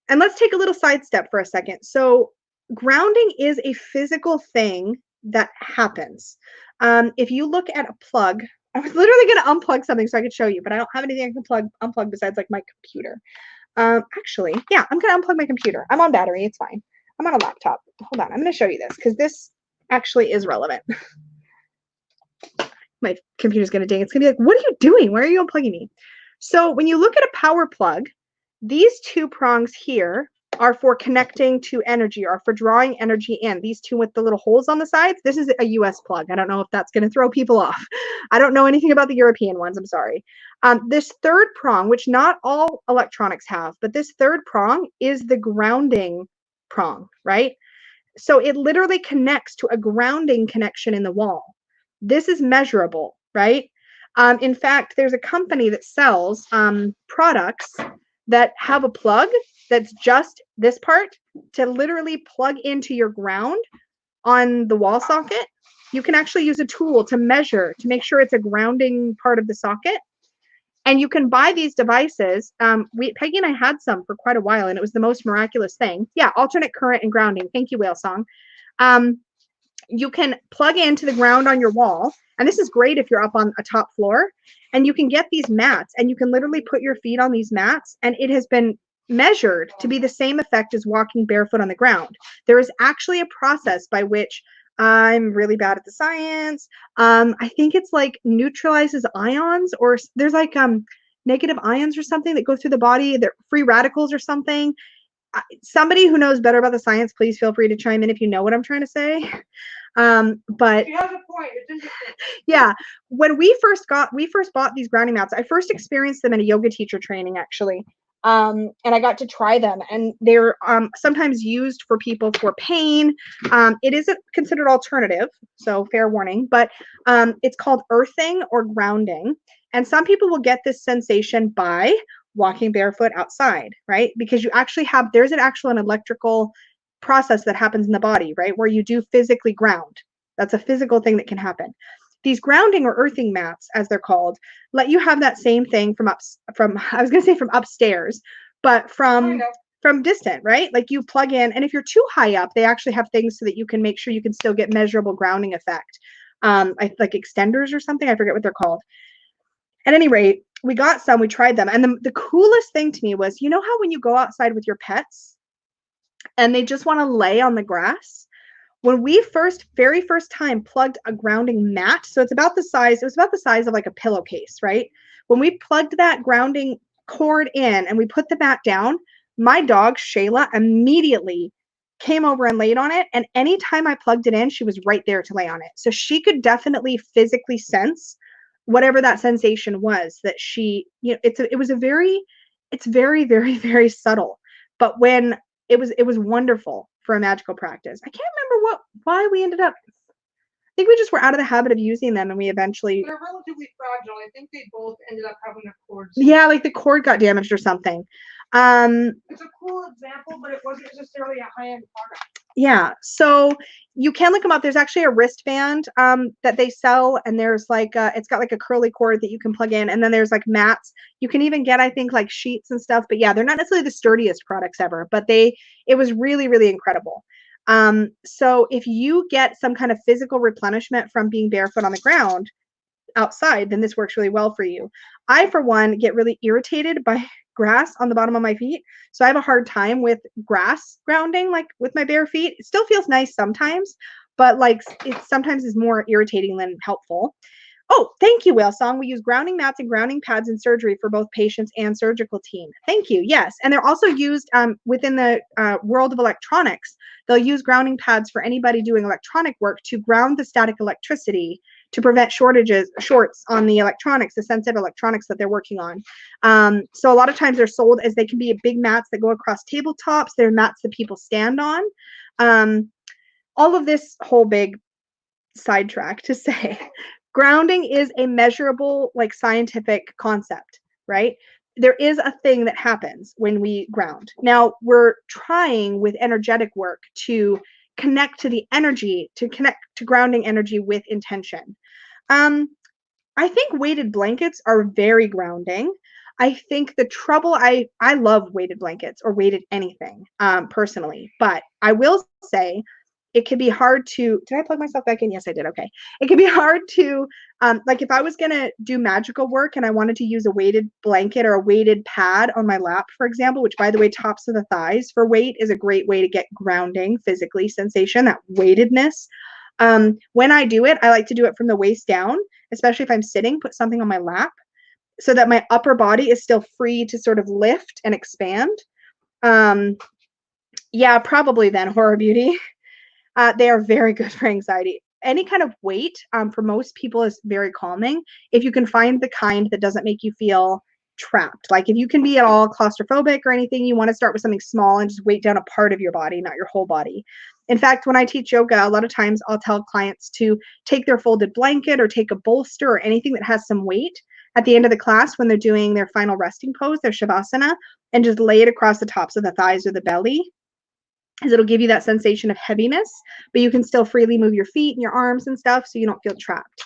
let's take a little sidestep for a second. So grounding is a physical thing that happens. If you look at a plug, I was literally going to unplug something so I could show you, but I don't have anything I can unplug besides like my computer. Actually, yeah, I'm going to unplug my computer. I'm on battery. It's fine. I'm on a laptop. Hold on. I'm going to show you this because this actually is relevant. My computer's going to ding. It's going to be like, what are you doing? Why are you unplugging me? So when you look at a power plug, these two prongs here are for connecting to energy, or for drawing energy in. These two with the little holes on the sides, this is a US plug. I don't know if that's going to throw people off. I don't know anything about the European ones. I'm sorry. This third prong, which not all electronics have, but this third prong is the grounding prong, right? So it literally connects to a grounding connection in the wall. This is measurable, right? In fact, there's a company that sells products that have a plug that's just this part to literally plug into your ground on the wall socket. You can actually use a tool to measure, to make sure it's a grounding part of the socket. And you can buy these devices. Peggy and I had some for quite a while, and it was the most miraculous thing. Yeah, alternate current and grounding. Thank you, Whale Song. You can plug into the ground on your wall, and this is great if you're up on a top floor, and you can get these mats, and you can literally put your feet on these mats, and it has been measured to be the same effect as walking barefoot on the ground. There is actually a process by which, I'm really bad at the science, I think it's like neutralizes ions, or there's like negative ions or something that go through the body. They're free radicals or something. Somebody who knows better about the science, please feel free to chime in if you know what I'm trying to say. But She has a point. It's interesting. yeah, when we first bought these grounding mats, I first experienced them in a yoga teacher training, actually. And I got to try them, and they're sometimes used for people for pain. It isn't considered alternative, so fair warning, but it's called earthing or grounding. And some people will get this sensation by walking barefoot outside, right? Because you actually have, there's an electrical process that happens in the body, right? Where you do physically ground. That's a physical thing that can happen. These grounding or earthing mats, as they're called, let you have that same thing from I was going to say from upstairs, but from distant, right? Like you plug in, and if you're too high up, they actually have things so that you can make sure you can still get measurable grounding effect. Like extenders or something, I forget what they're called. At any rate, we got some, we tried them. And the coolest thing to me was, you know how when you go outside with your pets and they just want to lay on the grass? When we very first time plugged a grounding mat, so it was about the size of like a pillowcase, right? When we plugged that grounding cord in and we put the mat down, my dog, Shayla, immediately came over and laid on it. And anytime I plugged it in, she was right there to lay on it. So she could definitely physically sense whatever that sensation was that she, it's very, very, very subtle. But when it was wonderful for a magical practice. I can't remember why we ended up. I think we just were out of the habit of using them, and we eventually. They're relatively fragile. I think they both ended up having a cord. Yeah, like the cord got damaged or something. It's a cool example, but it wasn't necessarily a high-end product. Yeah, so you can look them up. There's actually a wristband that they sell, and there's like it's got like a curly cord that you can plug in, and then there's like mats. You can even get, I think, like sheets and stuff. But yeah, they're not necessarily the sturdiest products ever, but it was really, really incredible. So if you get some kind of physical replenishment from being barefoot on the ground outside, then this works really well for you. I, for one, get really irritated by grass on the bottom of my feet. So I have a hard time with grass grounding, like with my bare feet. It still feels nice sometimes, but like it sometimes is more irritating than helpful. Oh, thank you, Whale Song. We use grounding mats and grounding pads in surgery for both patients and surgical team. Thank you. Yes. And they're also used within the world of electronics. They'll use grounding pads for anybody doing electronic work to ground the static electricity to prevent shorts on the electronics, the sensitive electronics that they're working on. So a lot of times they're sold as they can be big mats that go across tabletops. They're mats that people stand on. All of this whole big sidetrack to say, grounding is a measurable, like scientific concept, right? There is a thing that happens when we ground. Now we're trying with energetic work to connect to the energy, to connect to grounding energy with intention. I think weighted blankets are very grounding. I think the trouble, I love weighted blankets or weighted anything personally, but I will say it can be hard to, did I plug myself back in? Yes, I did. Okay. It can be hard to, like if I was going to do magical work and I wanted to use a weighted blanket or a weighted pad on my lap, for example, which by the way, tops of the thighs for weight is a great way to get grounding physically sensation, that weightedness. When I do it, I like to do it from the waist down, especially if I'm sitting, put something on my lap so that my upper body is still free to sort of lift and expand. Yeah, probably then Horror Beauty. They are very good for anxiety. Any kind of weight for most people is very calming. If you can find the kind that doesn't make you feel trapped. Like if you can be at all claustrophobic or anything, you want to start with something small and just weight down a part of your body, not your whole body. In fact, when I teach yoga, a lot of times I'll tell clients to take their folded blanket or take a bolster or anything that has some weight at the end of the class when they're doing their final resting pose, their shavasana, and just lay it across the tops of the thighs or the belly, because it'll give you that sensation of heaviness, but you can still freely move your feet and your arms and stuff so you don't feel trapped.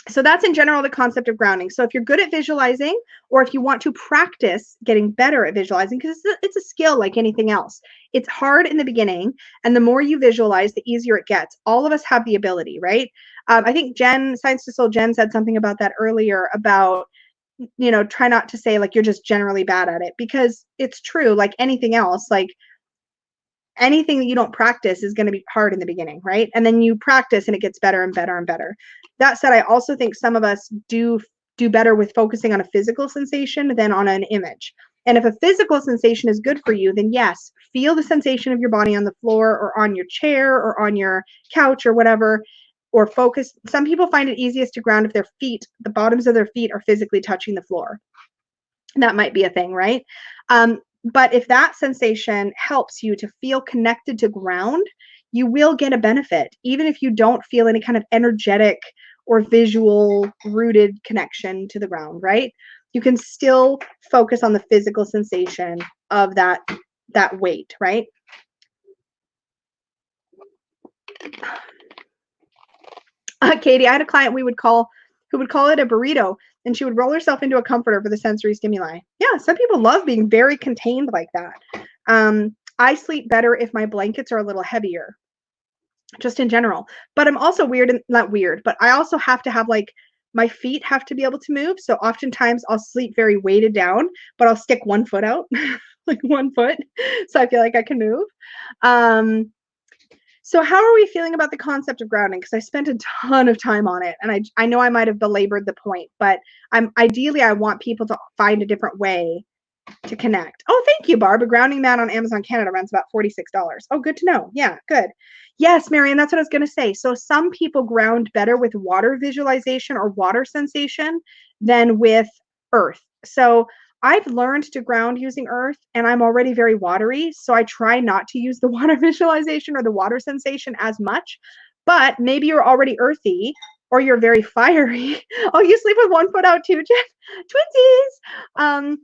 So that's in general the concept of grounding. So if you're good at visualizing, or if you want to practice getting better at visualizing, because it's a skill like anything else. It's hard in the beginning, and the more you visualize, the easier it gets. All of us have the ability, right? I think Science to Soul Jen said something about that earlier about, you know, try not to say like you're just generally bad at it, because it's true, like anything else, like anything that you don't practice is going to be hard in the beginning, right? And then you practice and it gets better and better and better. That said, I also think some of us do better with focusing on a physical sensation than on an image. And if a physical sensation is good for you, then yes, feel the sensation of your body on the floor or on your chair or on your couch or whatever, or focus. Some people find it easiest to ground if their feet, the bottoms of their feet are physically touching the floor. That might be a thing, right? But if that sensation helps you to feel connected to ground, you will get a benefit, even if you don't feel any kind of energetic or visual rooted connection to the ground, right? You can still focus on the physical sensation of that weight, right? Katie, I had a client who would call it a burrito, and she would roll herself into a comforter for the sensory stimuli. Yeah, some people love being very contained like that. I sleep better if my blankets are a little heavier, just in general. But I'm also weird, and not weird, but I also have to have like my feet have to be able to move. So oftentimes I'll sleep very weighted down, but I'll stick one foot out, like one foot, so I feel like I can move. So how are we feeling about the concept of grounding? Because I spent a ton of time on it, and I know I might have belabored the point, but ideally I want people to find a different way to connect. Oh, thank you, Barb. A grounding mat on Amazon Canada runs about $46. Oh, good to know. Yeah, good. Yes, Marianne, that's what I was going to say. So some people ground better with water visualization or water sensation than with earth. So I've learned to ground using earth, and I'm already very watery, so I try not to use the water visualization or the water sensation as much. But maybe you're already earthy, or you're very fiery. Oh, you sleep with one foot out too, Jen? Twinsies!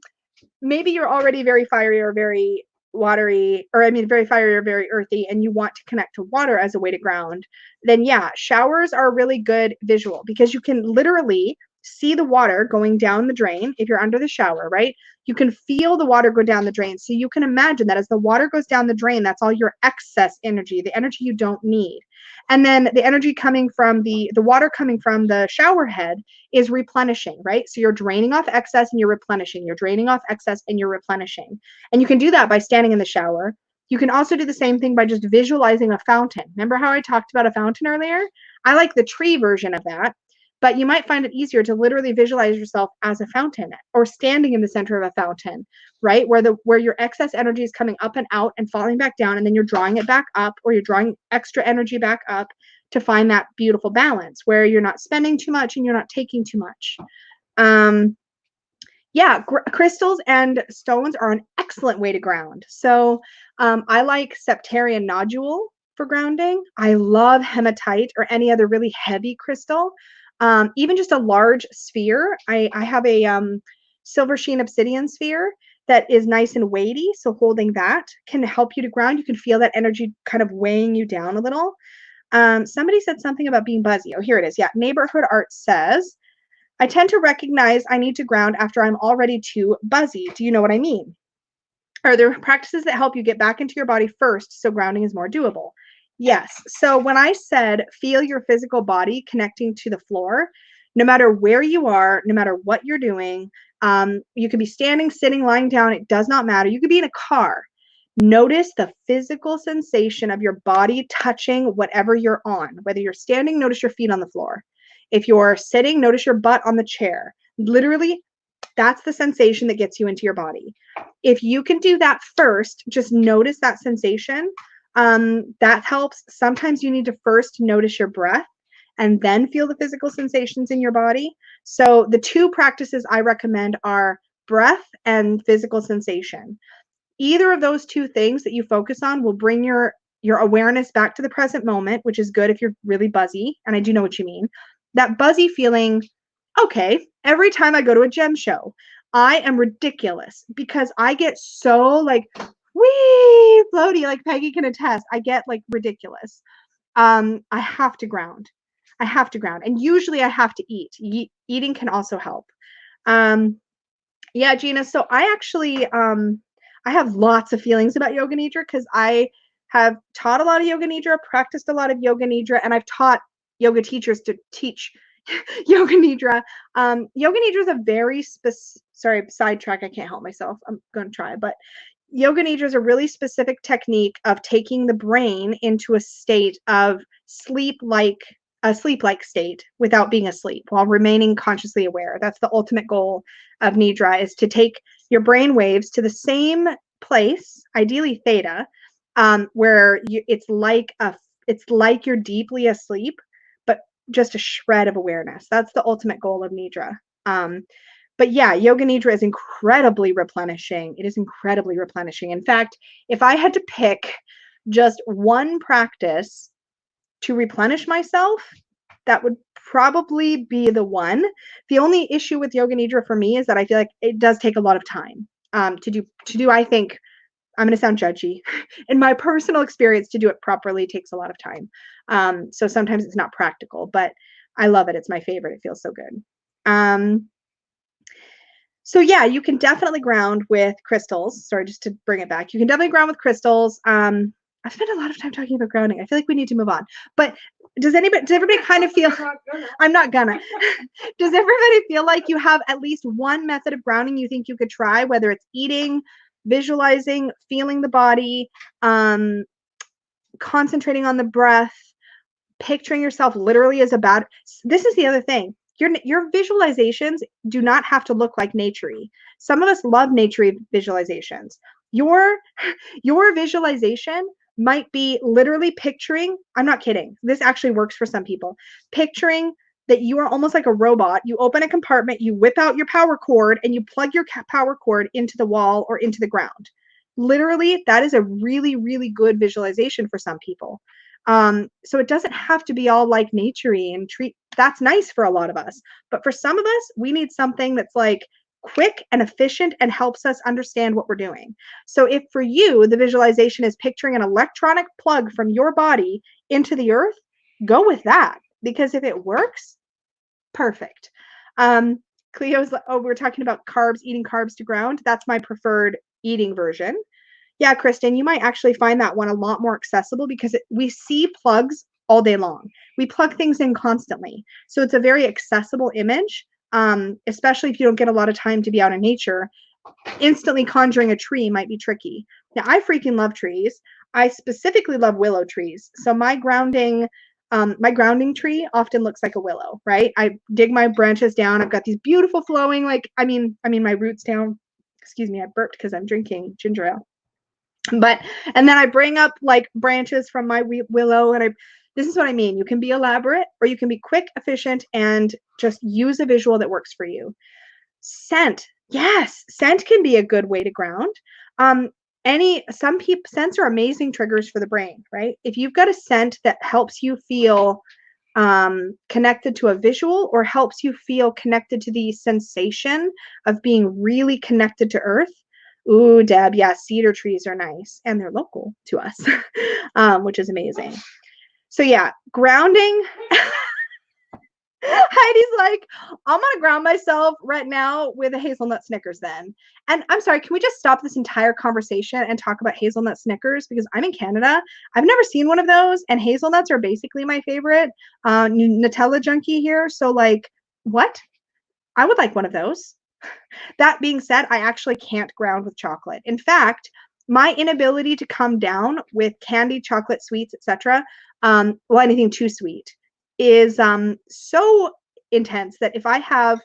Maybe you're already very fiery or very watery, or I mean very fiery or very earthy, and you want to connect to water as a way to ground, then yeah, showers are a really good visual, because you can literally see the water going down the drain. If you're under the shower, right, you can feel the water go down the drain. So you can imagine that as the water goes down the drain, that's all your excess energy, the energy you don't need. And then the energy coming from the water coming from the shower head is replenishing, right? So you're draining off excess and you're replenishing. You're draining off excess and you're replenishing. And you can do that by standing in the shower. You can also do the same thing by just visualizing a fountain. Remember how I talked about a fountain earlier? I like the tree version of that, but you might find it easier to literally visualize yourself as a fountain, or standing in the center of a fountain, right? Where your excess energy is coming up and out and falling back down, and then you're drawing it back up, or you're drawing extra energy back up to find that beautiful balance where you're not spending too much and you're not taking too much. Yeah, crystals and stones are an excellent way to ground. So I like septarian nodule for grounding. I love hematite or any other really heavy crystal. Even just a large sphere. I have a silver sheen obsidian sphere that is nice and weighty. So holding that can help you to ground. You can feel that energy kind of weighing you down a little. Somebody said something about being buzzy. Oh, here it is. Yeah, Neighborhood Art says, I tend to recognize I need to ground after I'm already too buzzy. Do you know what I mean? Are there practices that help you get back into your body first so grounding is more doable? Yes. So when I said feel your physical body connecting to the floor, no matter where you are, no matter what you're doing, you could be standing, sitting, lying down. It does not matter. You could be in a car. Notice the physical sensation of your body touching whatever you're on. Whether you're standing, notice your feet on the floor. If you're sitting, notice your butt on the chair. Literally, that's the sensation that gets you into your body. If you can do that first, just notice that sensation. That helps. Sometimes you need to first notice your breath and then feel the physical sensations in your body. So the two practices I recommend are breath and physical sensation. Either of those two things that you focus on will bring your awareness back to the present moment, which is good if you're really buzzy. And I do know what you mean. That buzzy feeling Okay, every time I go to a gem show, I am ridiculous because I get so like wee floaty, like Peggy can attest. I get like ridiculous. I have to ground. I have to ground. And usually I have to eat. Eating can also help. Um, yeah, Gina. So I actually I have lots of feelings about yoga nidra because I have taught a lot of yoga nidra, practiced a lot of yoga nidra, and I've taught yoga teachers to teach yoga nidra. Yoga nidra is a very sorry, sidetrack. I can't help myself. I'm going to try, but yoga nidra is a really specific technique of taking the brain into a state of sleep-like state without being asleep while remaining consciously aware. That's the ultimate goal of nidra, is to take your brain waves to the same place, ideally theta, where it's like you're deeply asleep, but just a shred of awareness. That's the ultimate goal of nidra. But yeah, yoga nidra is incredibly replenishing. It is incredibly replenishing. In fact, if I had to pick just one practice to replenish myself, that would probably be the one. The only issue with yoga nidra for me is that I feel like it does take a lot of time to do. I think I'm going to sound judgy. In my personal experience, to do it properly takes a lot of time. So sometimes it's not practical, but I love it. It's my favorite. It feels so good. So yeah, you can definitely ground with crystals. Sorry, just to bring it back. You can definitely ground with crystals. I've spent a lot of time talking about grounding. I feel like we need to move on. But does everybody kind of feel I'm not gonna. Does everybody feel like you have at least one method of grounding you think you could try, whether it's eating, visualizing, feeling the body, concentrating on the breath, picturing yourself literally as this is the other thing. Your visualizations do not have to look like naturey. Some of us love naturey visualizations. Your visualization might be literally picturing, I'm not kidding, this actually works for some people, picturing that you are almost like a robot. You open a compartment, you whip out your power cord, and you plug your power cord into the wall or into the ground. Literally, that is a really, really good visualization for some people. So it doesn't have to be all like naturey and that's nice for a lot of us. But for some of us, we need something that's like quick and efficient and helps us understand what we're doing. So if for you, the visualization is picturing an electronic plug from your body into the earth, go with that. Because if it works, perfect. Cleo's, oh, we're talking about carbs, eating carbs to ground. That's my preferred eating version. Yeah, Kristen, you might actually find that one a lot more accessible because we see plugs all day long. We plug things in constantly. So it's a very accessible image, especially if you don't get a lot of time to be out in nature. Instantly conjuring a tree might be tricky. Now, I freaking love trees. I specifically love willow trees. So my grounding tree often looks like a willow, right? I dig my branches down. I've got these beautiful flowing, my roots down. Excuse me, I burped because I'm drinking ginger ale. And then I bring up like branches from my willow, and this is what I mean. You can be elaborate or you can be quick, efficient, and just use a visual that works for you. Scent. Yes, scent can be a good way to ground. Some people, scents are amazing triggers for the brain, right? If you've got a scent that helps you feel connected to a visual or helps you feel connected to the sensation of being really connected to earth. Ooh, Deb, yeah, cedar trees are nice and they're local to us, which is amazing. So yeah, grounding. Heidi's like, I'm gonna ground myself right now with a hazelnut Snickers then. And I'm sorry, can we just stop this entire conversation and talk about hazelnut Snickers? Because I'm in Canada. I've never seen one of those, and hazelnuts are basically my favorite Nutella junkie here. So like, what? I would like one of those. That being said, I actually can't ground with chocolate. In fact, my inability to come down with candy, chocolate, sweets, etc., well, anything too sweet, is so intense that if I have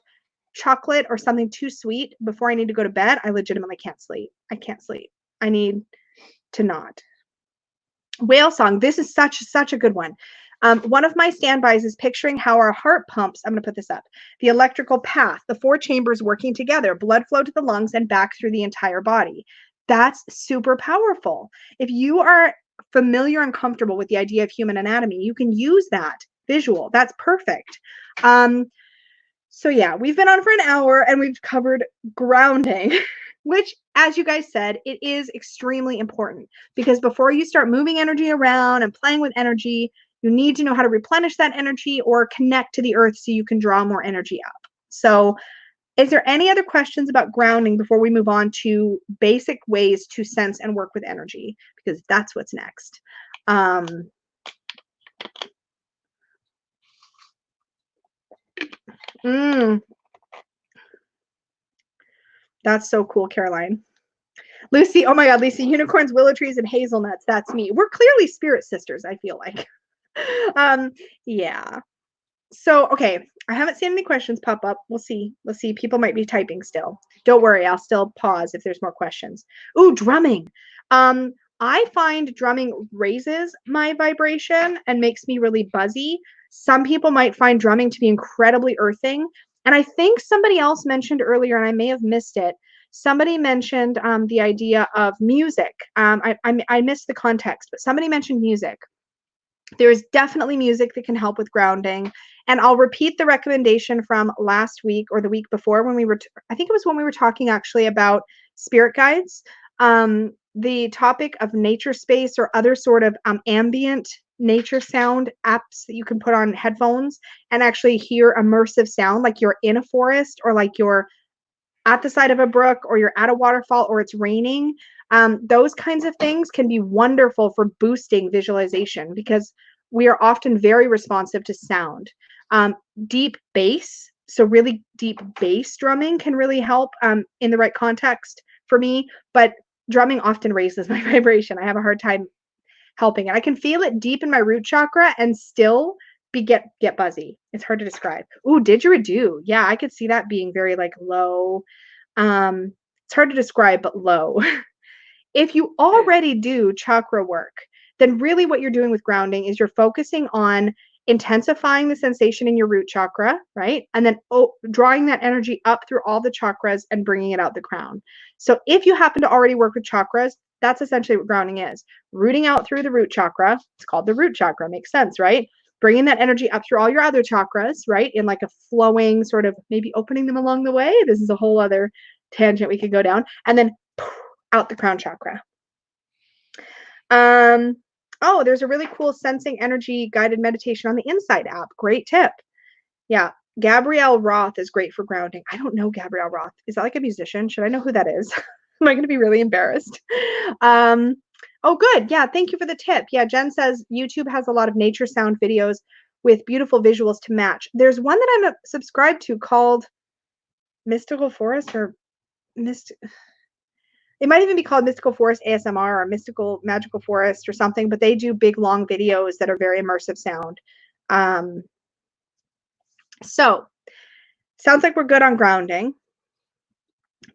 chocolate or something too sweet before I need to go to bed, I legitimately can't sleep. I can't sleep. I need to not. Whale song. This is such a good one. One of my standbys is picturing how our heart pumps. I'm going to put this up. The electrical path, the 4 chambers working together, blood flow to the lungs and back through the entire body. That's super powerful. If you are familiar and comfortable with the idea of human anatomy, you can use that visual. That's perfect. So yeah, we've been on for an hour and we've covered grounding, which, as you guys said, it is extremely important because before you start moving energy around and playing with energy, you need to know how to replenish that energy or connect to the earth so you can draw more energy up. So is there any other questions about grounding before we move on to basic ways to sense and work with energy? Because that's what's next. That's so cool, Caroline. Lucy, oh my God, Lucy, unicorns, willow trees, and hazelnuts. That's me. We're clearly spirit sisters, I feel like. Yeah. So, okay, I haven't seen any questions pop up. We'll see. People might be typing still. Don't worry, I'll still pause if there's more questions. Ooh, drumming. I find drumming raises my vibration and makes me really buzzy. Some people might find drumming to be incredibly earthing. And I think somebody else mentioned earlier, and I may have missed it. Somebody mentioned the idea of music. I missed the context, but somebody mentioned music. There's definitely music that can help with grounding. And I'll repeat the recommendation from last week or the week before when we were, I think it was when we were talking actually about spirit guides. The topic of nature space or other sort of ambient nature sound apps that you can put on headphones and actually hear immersive sound, like you're in a forest or like you're at the side of a brook or you're at a waterfall or it's raining. Those kinds of things can be wonderful for boosting visualization because we are often very responsive to sound. Deep bass, so really deep bass drumming can really help in the right context for me, but drumming often raises my vibration. I have a hard time helping it. I can feel it deep in my root chakra and still get buzzy. It's hard to describe. Ooh, didgeridoo. Yeah, I could see that being very like low. It's hard to describe, but low. If you already do chakra work, then really what you're doing with grounding is you're focusing on intensifying the sensation in your root chakra, right? And then drawing that energy up through all the chakras and bringing it out the crown. So if you happen to already work with chakras, that's essentially what grounding is. Rooting out through the root chakra. It's called the root chakra. Makes sense, right? Bringing that energy up through all your other chakras, right? In like a flowing sort of, maybe opening them along the way. This is a whole other tangent we could go down. And then out the crown chakra. Oh, there's a really cool sensing energy guided meditation on the Inside app. Great tip. Yeah. Gabrielle Roth is great for grounding. I don't know Gabrielle Roth. Is that like a musician? Should I know who that is? Am I going to be really embarrassed? Oh, good. Yeah. Thank you for the tip. Yeah. Jen says YouTube has a lot of nature sound videos with beautiful visuals to match. There's one that I'm subscribed to called Mystical Forest or it might even be called Mystical Forest ASMR or Mystical Magical Forest or something, but they do big long videos that are very immersive sound. So sounds like we're good on grounding.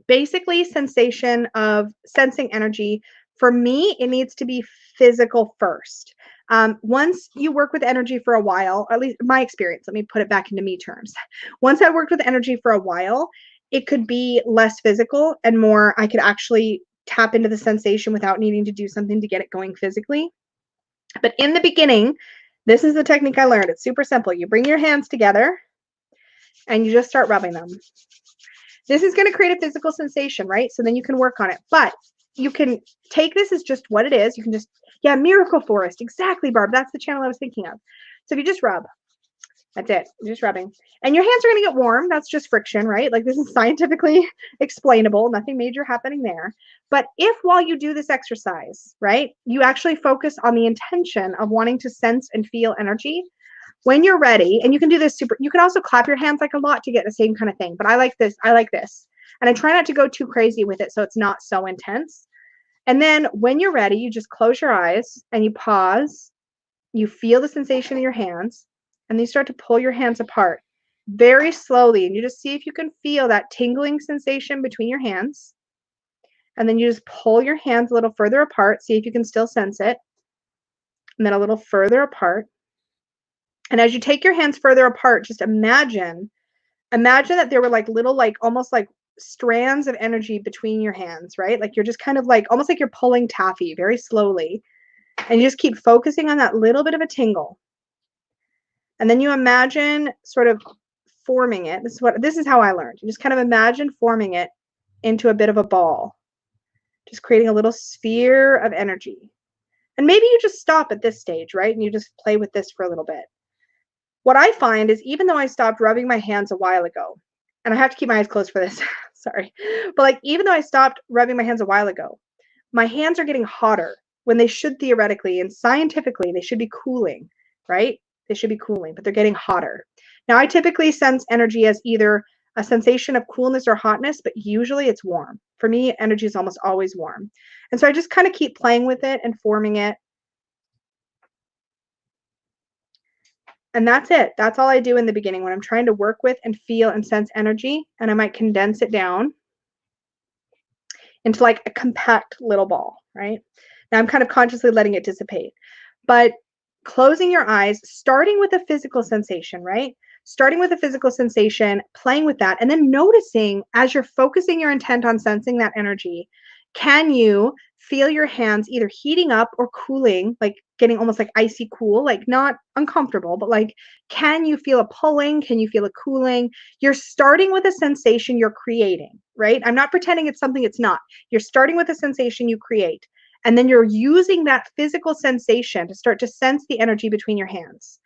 Basically, sensation of sensing energy. For me, it needs to be physical first. Once you work with energy for a while, at least my experience, let me put it back into me terms. Once I worked with energy for a while, it could be less physical and more, I could actually tap into the sensation without needing to do something to get it going physically. But in the beginning, this is the technique I learned. It's super simple. You bring your hands together and you just start rubbing them. This is going to create a physical sensation, right? So then you can work on it. But you can take this as just what it is. You can just, yeah, Miracle Forest. Exactly, Barb. That's the channel I was thinking of. So if you just rub, that's it. You're just rubbing. And your hands are going to get warm. That's just friction, right? Like this is scientifically explainable. Nothing major happening there. But if while you do this exercise, right, you actually focus on the intention of wanting to sense and feel energy, when you're ready, and you can do this you can also clap your hands like a lot to get the same kind of thing. But I like this. And I try not to go too crazy with it so it's not so intense. And then when you're ready, you just close your eyes and you pause. You feel the sensation in your hands. And then you start to pull your hands apart very slowly. And you just see if you can feel that tingling sensation between your hands. And then you just pull your hands a little further apart. See if you can still sense it. And then a little further apart. And as you take your hands further apart, just imagine that there were like little, like almost like strands of energy between your hands, right? Like you're just kind of like, almost like you're pulling taffy very slowly. And you just keep focusing on that little bit of a tingle. And then you imagine sort of forming it. This is how I learned. You just kind of imagine forming it into a bit of a ball, just creating a little sphere of energy. And maybe you just stop at this stage, right? And you just play with this for a little bit. What I find is, even though I stopped rubbing my hands a while ago, and I have to keep my eyes closed for this, sorry, but like, even though I stopped rubbing my hands a while ago, my hands are getting hotter when they should theoretically and scientifically, they should be cooling, right? They should be cooling, but they're getting hotter. Now, I typically sense energy as either a sensation of coolness or hotness, but usually it's warm. For me, energy is almost always warm. And so I just kind of keep playing with it and forming it. And that's it. That's all I do in the beginning when I'm trying to work with and feel and sense energy. And I might condense it down into like a compact little ball, right? Now I'm kind of consciously letting it dissipate. But closing your eyes, starting with a physical sensation, right? Starting with a physical sensation, playing with that, and then noticing as you're focusing your intent on sensing that energy, can you feel your hands either heating up or cooling, like getting almost like icy cool, like not uncomfortable, but like, can you feel a pulling? Can you feel a cooling? You're starting with a sensation you're creating, right? I'm not pretending it's something it's not. You're starting with a sensation you create. And then you're using that physical sensation to start to sense the energy between your hands.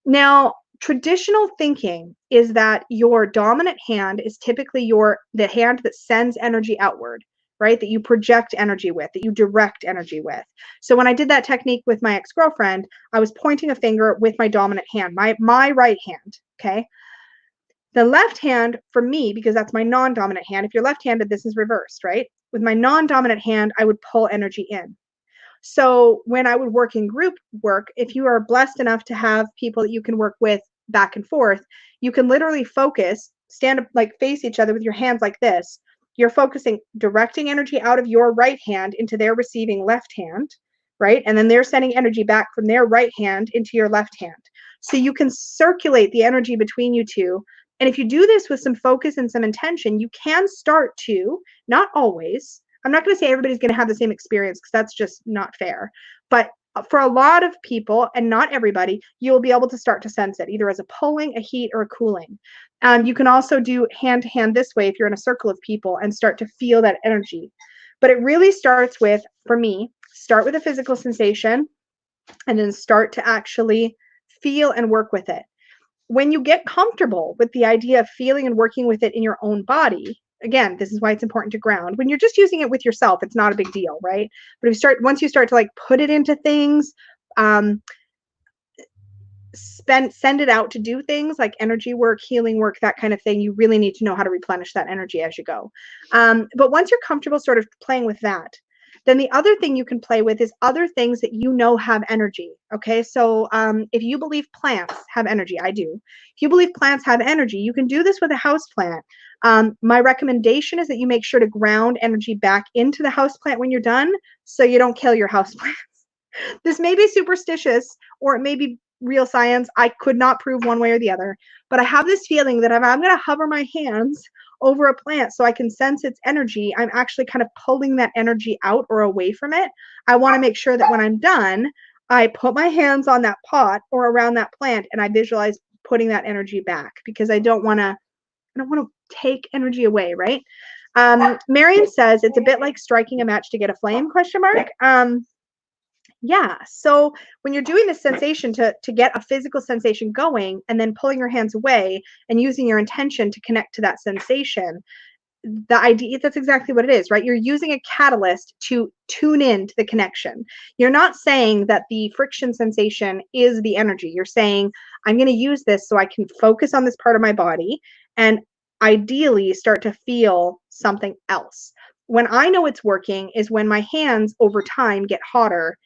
Now, traditional thinking is that your dominant hand is typically the hand that sends energy outward, right? That you project energy with, that you direct energy with. So when I did that technique with my ex-girlfriend, I was pointing a finger with my dominant hand, my right hand, okay? The left hand for me, because that's my non-dominant hand, if you're left-handed, this is reversed, right? With my non-dominant hand, I would pull energy in. So when I would work in group work, if you are blessed enough to have people that you can work with back and forth, you can literally focus, stand up, like face each other with your hands like this. You're focusing, directing energy out of your right hand into their receiving left hand, right? And then they're sending energy back from their right hand into your left hand. So you can circulate the energy between you two. And if you do this with some focus and some intention, you can start to, not always, I'm not going to say everybody's going to have the same experience because that's just not fair. But for a lot of people, and not everybody, you'll be able to start to sense it, either as a pulling, a heat, or a cooling. You can also do hand to hand this way if you're in a circle of people and start to feel that energy. But it really starts with, for me, start with a physical sensation and then start to actually feel and work with it. When you get comfortable with the idea of feeling and working with it in your own body, again, this is why it's important to ground. When you're just using it with yourself, it's not a big deal, right? But if once you start to like put it into things, send it out to do things like energy work, healing work, that kind of thing, you really need to know how to replenish that energy as you go. But once you're comfortable sort of playing with that, then the other thing you can play with is other things that you know have energy. Okay, so if you believe plants have energy, I do. If you believe plants have energy, you can do this with a house plant. My recommendation is that you make sure to ground energy back into the house plant when you're done, so you don't kill your house plants. This may be superstitious, or it may be real science. I could not prove one way or the other, but I have this feeling that if I'm going to hover my hands over a plant so I can sense its energy, I'm actually kind of pulling that energy out or away from it. I want to make sure that when I'm done, I put my hands on that pot or around that plant and I visualize putting that energy back, because I don't want to take energy away, right? Marion says it's a bit like striking a match to get a flame, question mark. Yeah, so when you're doing this sensation to get a physical sensation going and then pulling your hands away and using your intention to connect to that sensation, the idea, that's exactly what it is, right? You're using a catalyst to tune in to the connection. You're not saying that the friction sensation is the energy. You're saying, I'm going to use this so I can focus on this part of my body and ideally start to feel something else. When I know it's working is when my hands over time get hotter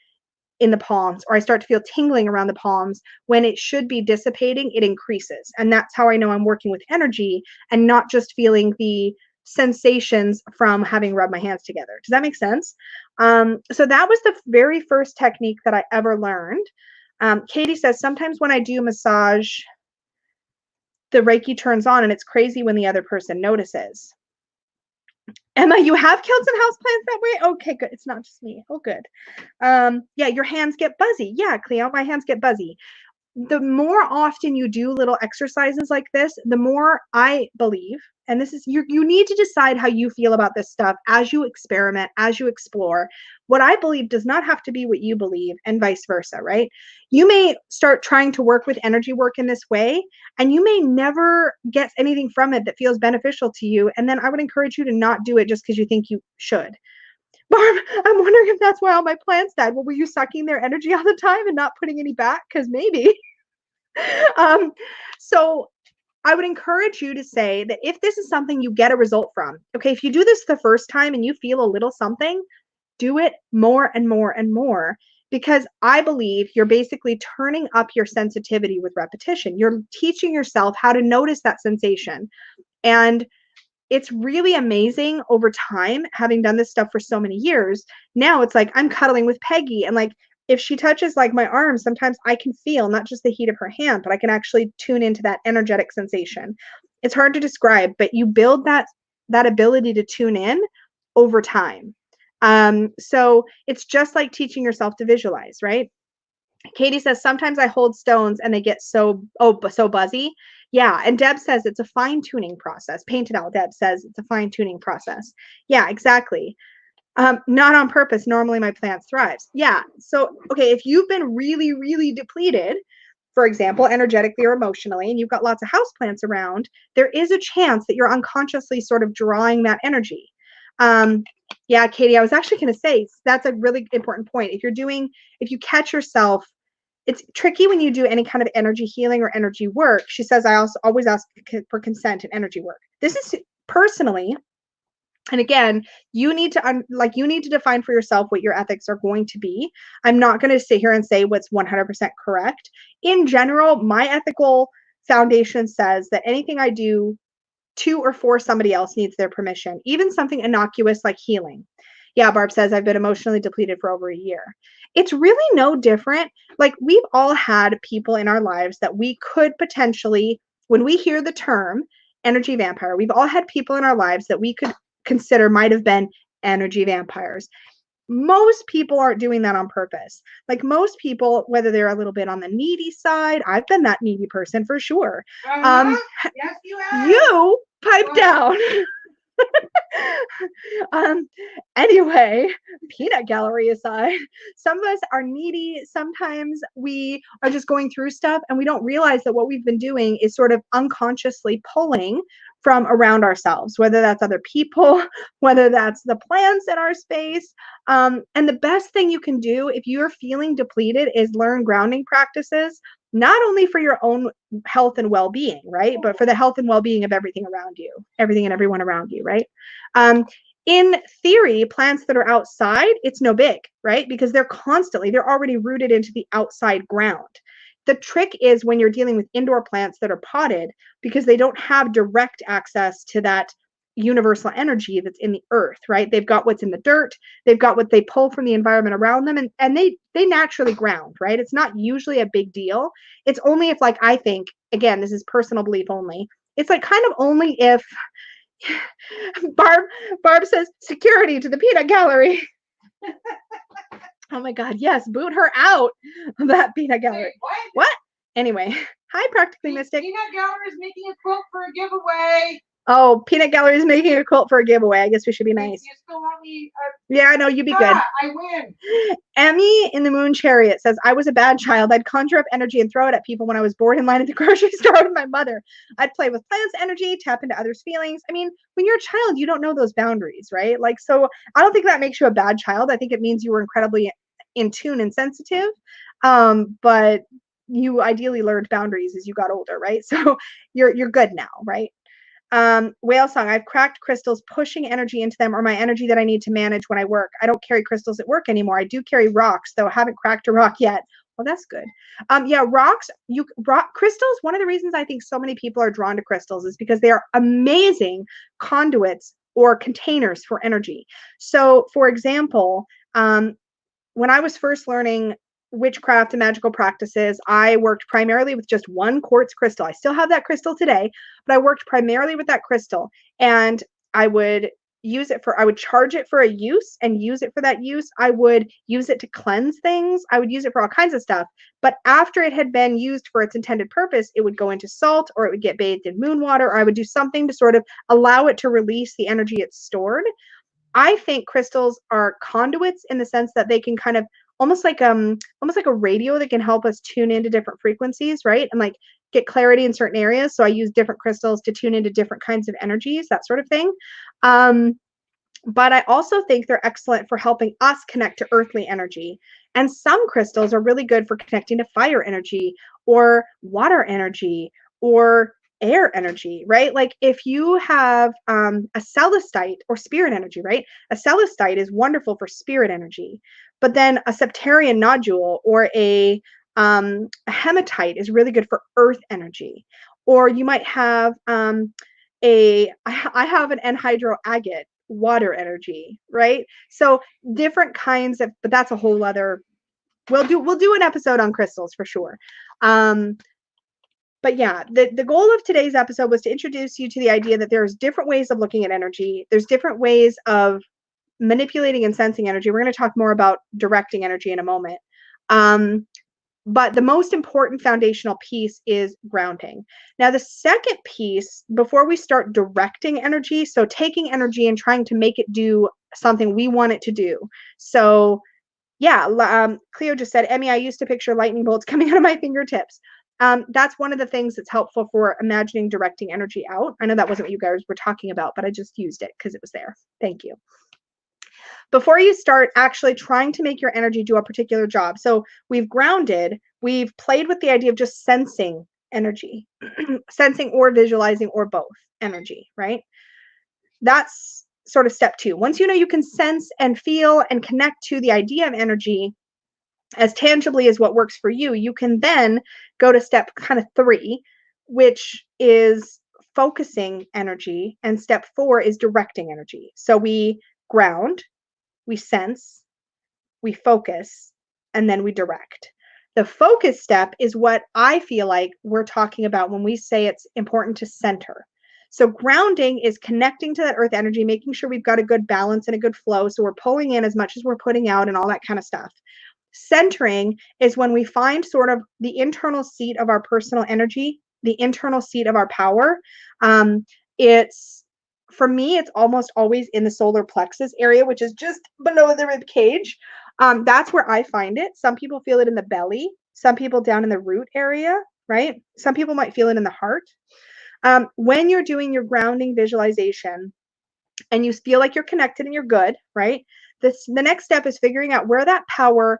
in the palms, or I start to feel tingling around the palms. When it should be dissipating, it increases. And that's how I know I'm working with energy and not just feeling the sensations from having rubbed my hands together. Does that make sense? So that was the very first technique that I ever learned. Katie says, sometimes when I do massage, the Reiki turns on and it's crazy when the other person notices. Emma, you have killed some houseplants that way? Okay, good. It's not just me. Oh, good. Yeah, your hands get buzzy. Yeah, Cleo, my hands get buzzy. the more often you do little exercises like this, the more I believe, and this is, you need to decide how you feel about this stuff as you experiment, as you explore. What I believe does not have to be what you believe, and vice versa, right? You may start trying to work with energy work in this way, and you may never get anything from it that feels beneficial to you. And then I would encourage you to not do it just because you think you should. Barb, I'm wondering if that's why all my plants died. Well, were you sucking their energy all the time and not putting any back? Because maybe. So I would encourage you to say that if this is something you get a result from, okay, if you do this the first time and you feel a little something, do it more and more and more, because I believe you're basically turning up your sensitivity with repetition. You're teaching yourself how to notice that sensation. And it's really amazing over time, having done this stuff for so many years. Now it's like I'm cuddling with Peggy, and like if she touches like my arm, sometimes I can feel not just the heat of her hand, but I can actually tune into that energetic sensation. It's hard to describe, but you build that ability to tune in over time. So it's just like teaching yourself to visualize, right? Katie says, sometimes I hold stones and they get so buzzy. Yeah. And Deb says it's a fine tuning process. Painted Out Deb says it's a fine tuning process. Yeah, exactly. Not on purpose. Normally my plant thrives. Yeah. So, okay, if you've been really, really depleted, for example, energetically or emotionally, and you've got lots of houseplants around, there is a chance that you're unconsciously sort of drawing that energy. Yeah, Katie, I was actually going to say that's a really important point. If you catch yourself, it's tricky when you do any kind of energy healing or energy work. She says, I also always ask for consent in energy work. This is personally, and again, you need to define for yourself what your ethics are going to be. I'm not going to sit here and say what's 100% correct. In general, my ethical foundation says that anything I do to or for somebody else needs their permission, even something innocuous like healing. Yeah, Barb says, I've been emotionally depleted for over a year. It's really no different. Like, we've all had people in our lives that we could potentially, when we hear the term energy vampire, we've all had people in our lives that we could consider might have been energy vampires. Most people aren't doing that on purpose. Like, most people, whether they're a little bit on the needy side, I've been that needy person for sure. Yes, you have. You pipe down. Anyway, peanut gallery aside, some of us are needy. Sometimes we are just going through stuff and we don't realize that what we've been doing is sort of unconsciously pulling from around ourselves, whether that's other people, whether that's the plants in our space. And the best thing you can do if you're feeling depleted is learn grounding practices, not only for your own health and well-being, right? But for the health and well-being of everything around you, everything and everyone around you, right? In theory, plants that are outside, it's no big, right? Because they're already rooted into the outside ground. The trick is when you're dealing with indoor plants that are potted, because they don't have direct access to that universal energy that's in the earth, right? They've got what's in the dirt, they've got what they pull from the environment around them, and they naturally ground, right? It's not usually a big deal. It's only if, like, I think, again, this is personal belief only, it's like kind of only if Barb says security to the peanut gallery. Oh my God, yes, boot her out of that peanut gallery. What? Anyway, hi, Practically Mystic. Peanut gallery is making a quilt for a giveaway. Oh, peanut gallery is making a quilt for a giveaway. I guess we should be nice. You still want me? Yeah, no, you be good. I win. Emmy in the Moon Chariot says, I was a bad child. I'd conjure up energy and throw it at people when I was bored in line at the grocery store with my mother. I'd play with plants' energy, tap into others' feelings. I mean, when you're a child, you don't know those boundaries, right? Like, so I don't think that makes you a bad child. I think it means you were incredibly in tune and sensitive. But you ideally learned boundaries as you got older, right? So you're good now, right? Whale song, I've cracked crystals, pushing energy into them, or my energy that I need to manage when I work. I don't carry crystals at work anymore. I do carry rocks, though I haven't cracked a rock yet. Well, that's good. Yeah, crystals, one of the reasons I think so many people are drawn to crystals is because they are amazing conduits or containers for energy. So, for example, when I was first learning witchcraft and magical practices, I worked primarily with just one quartz crystal. I still have that crystal today, but I worked primarily with that crystal. And I would I would charge it for a use and use it for that use. I would use it to cleanse things. I would use it for all kinds of stuff. But after it had been used for its intended purpose, it would go into salt, or it would get bathed in moon water, or I would do something to sort of allow it to release the energy it's stored. I think crystals are conduits in the sense that they can kind of almost like a radio that can help us tune into different frequencies, right? And like get clarity in certain areas. So I use different crystals to tune into different kinds of energies, that sort of thing. But I also think they're excellent for helping us connect to earthly energy. And some crystals are really good for connecting to fire energy or water energy or air energy, right? Like if you have a celestite or spirit energy, right? A celestite is wonderful for spirit energy, but then a septarian nodule or a hematite is really good for earth energy. Or you might have I have an anhydro agate, water energy, right? So different kinds of, but that's a whole other, we'll do an episode on crystals for sure. But yeah, the goal of today's episode was to introduce you to the idea that there's different ways of looking at energy. There's different ways of manipulating and sensing energy. We're going to talk more about directing energy in a moment. But the most important foundational piece is grounding. Now, the second piece, before we start directing energy, so taking energy and trying to make it do something we want it to do. So yeah, Cleo just said, Emmy, I used to picture lightning bolts coming out of my fingertips. That's one of the things that's helpful for imagining directing energy out. I know that wasn't what you guys were talking about, but I just used it because it was there. Thank you. Before you start actually trying to make your energy do a particular job. So we've grounded, we've played with the idea of just sensing energy, sensing or visualizing or both energy, right? That's sort of step 2. Once you know you can sense and feel and connect to the idea of energy as tangibly as what works for you, you can then go to step kind of 3, which is focusing energy, and step 4 is directing energy. So we ground, we sense, we focus, and then we direct. The focus step is what I feel like we're talking about when we say it's important to center. So grounding is connecting to that earth energy, making sure we've got a good balance and a good flow. So we're pulling in as much as we're putting out and all that kind of stuff. Centering is when we find sort of the internal seat of our personal energy, the internal seat of our power. It's For me, it's almost always in the solar plexus area, which is just below the rib cage. That's where I find it. Some people feel it in the belly, some people down in the root area, right? Some people might feel it in the heart. When you're doing your grounding visualization and you feel like you're connected and you're good, right? The next step is figuring out where that power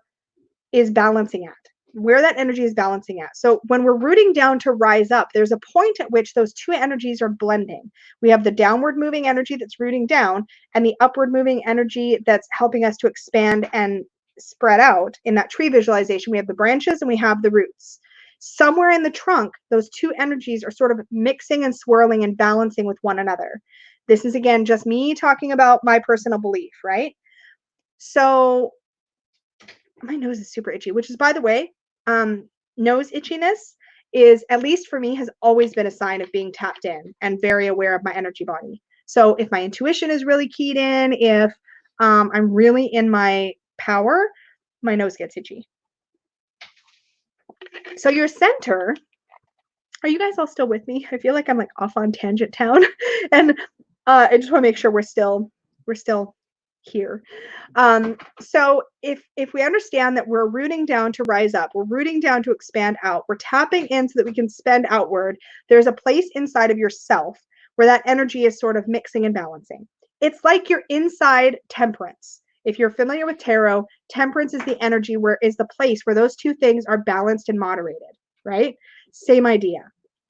is balancing at, where that energy is balancing at. So when we're rooting down to rise up, there's a point at which those two energies are blending. We have the downward moving energy that's rooting down and the upward moving energy that's helping us to expand and spread out. In that tree visualization, we have the branches and we have the roots. Somewhere in the trunk, those two energies are sort of mixing and swirling and balancing with one another. This is, again, just me talking about my personal belief, right? So my nose is super itchy, which is, by the way, nose itchiness is, at least for me, has always been a sign of being tapped in and very aware of my energy body. So if my intuition is really keyed in, if I'm really in my power, my nose gets itchy. So your center, are you guys all still with me? I feel like I'm like off on tangent town, and I just want to make sure we're still here. So if we understand that we're rooting down to rise up, we're rooting down to expand out, we're tapping in so that we can spend outward, there's a place inside of yourself where that energy is sort of mixing and balancing. It's like your inside temperance. If you're familiar with tarot, temperance is the energy is the place where those two things are balanced and moderated, right? Same idea.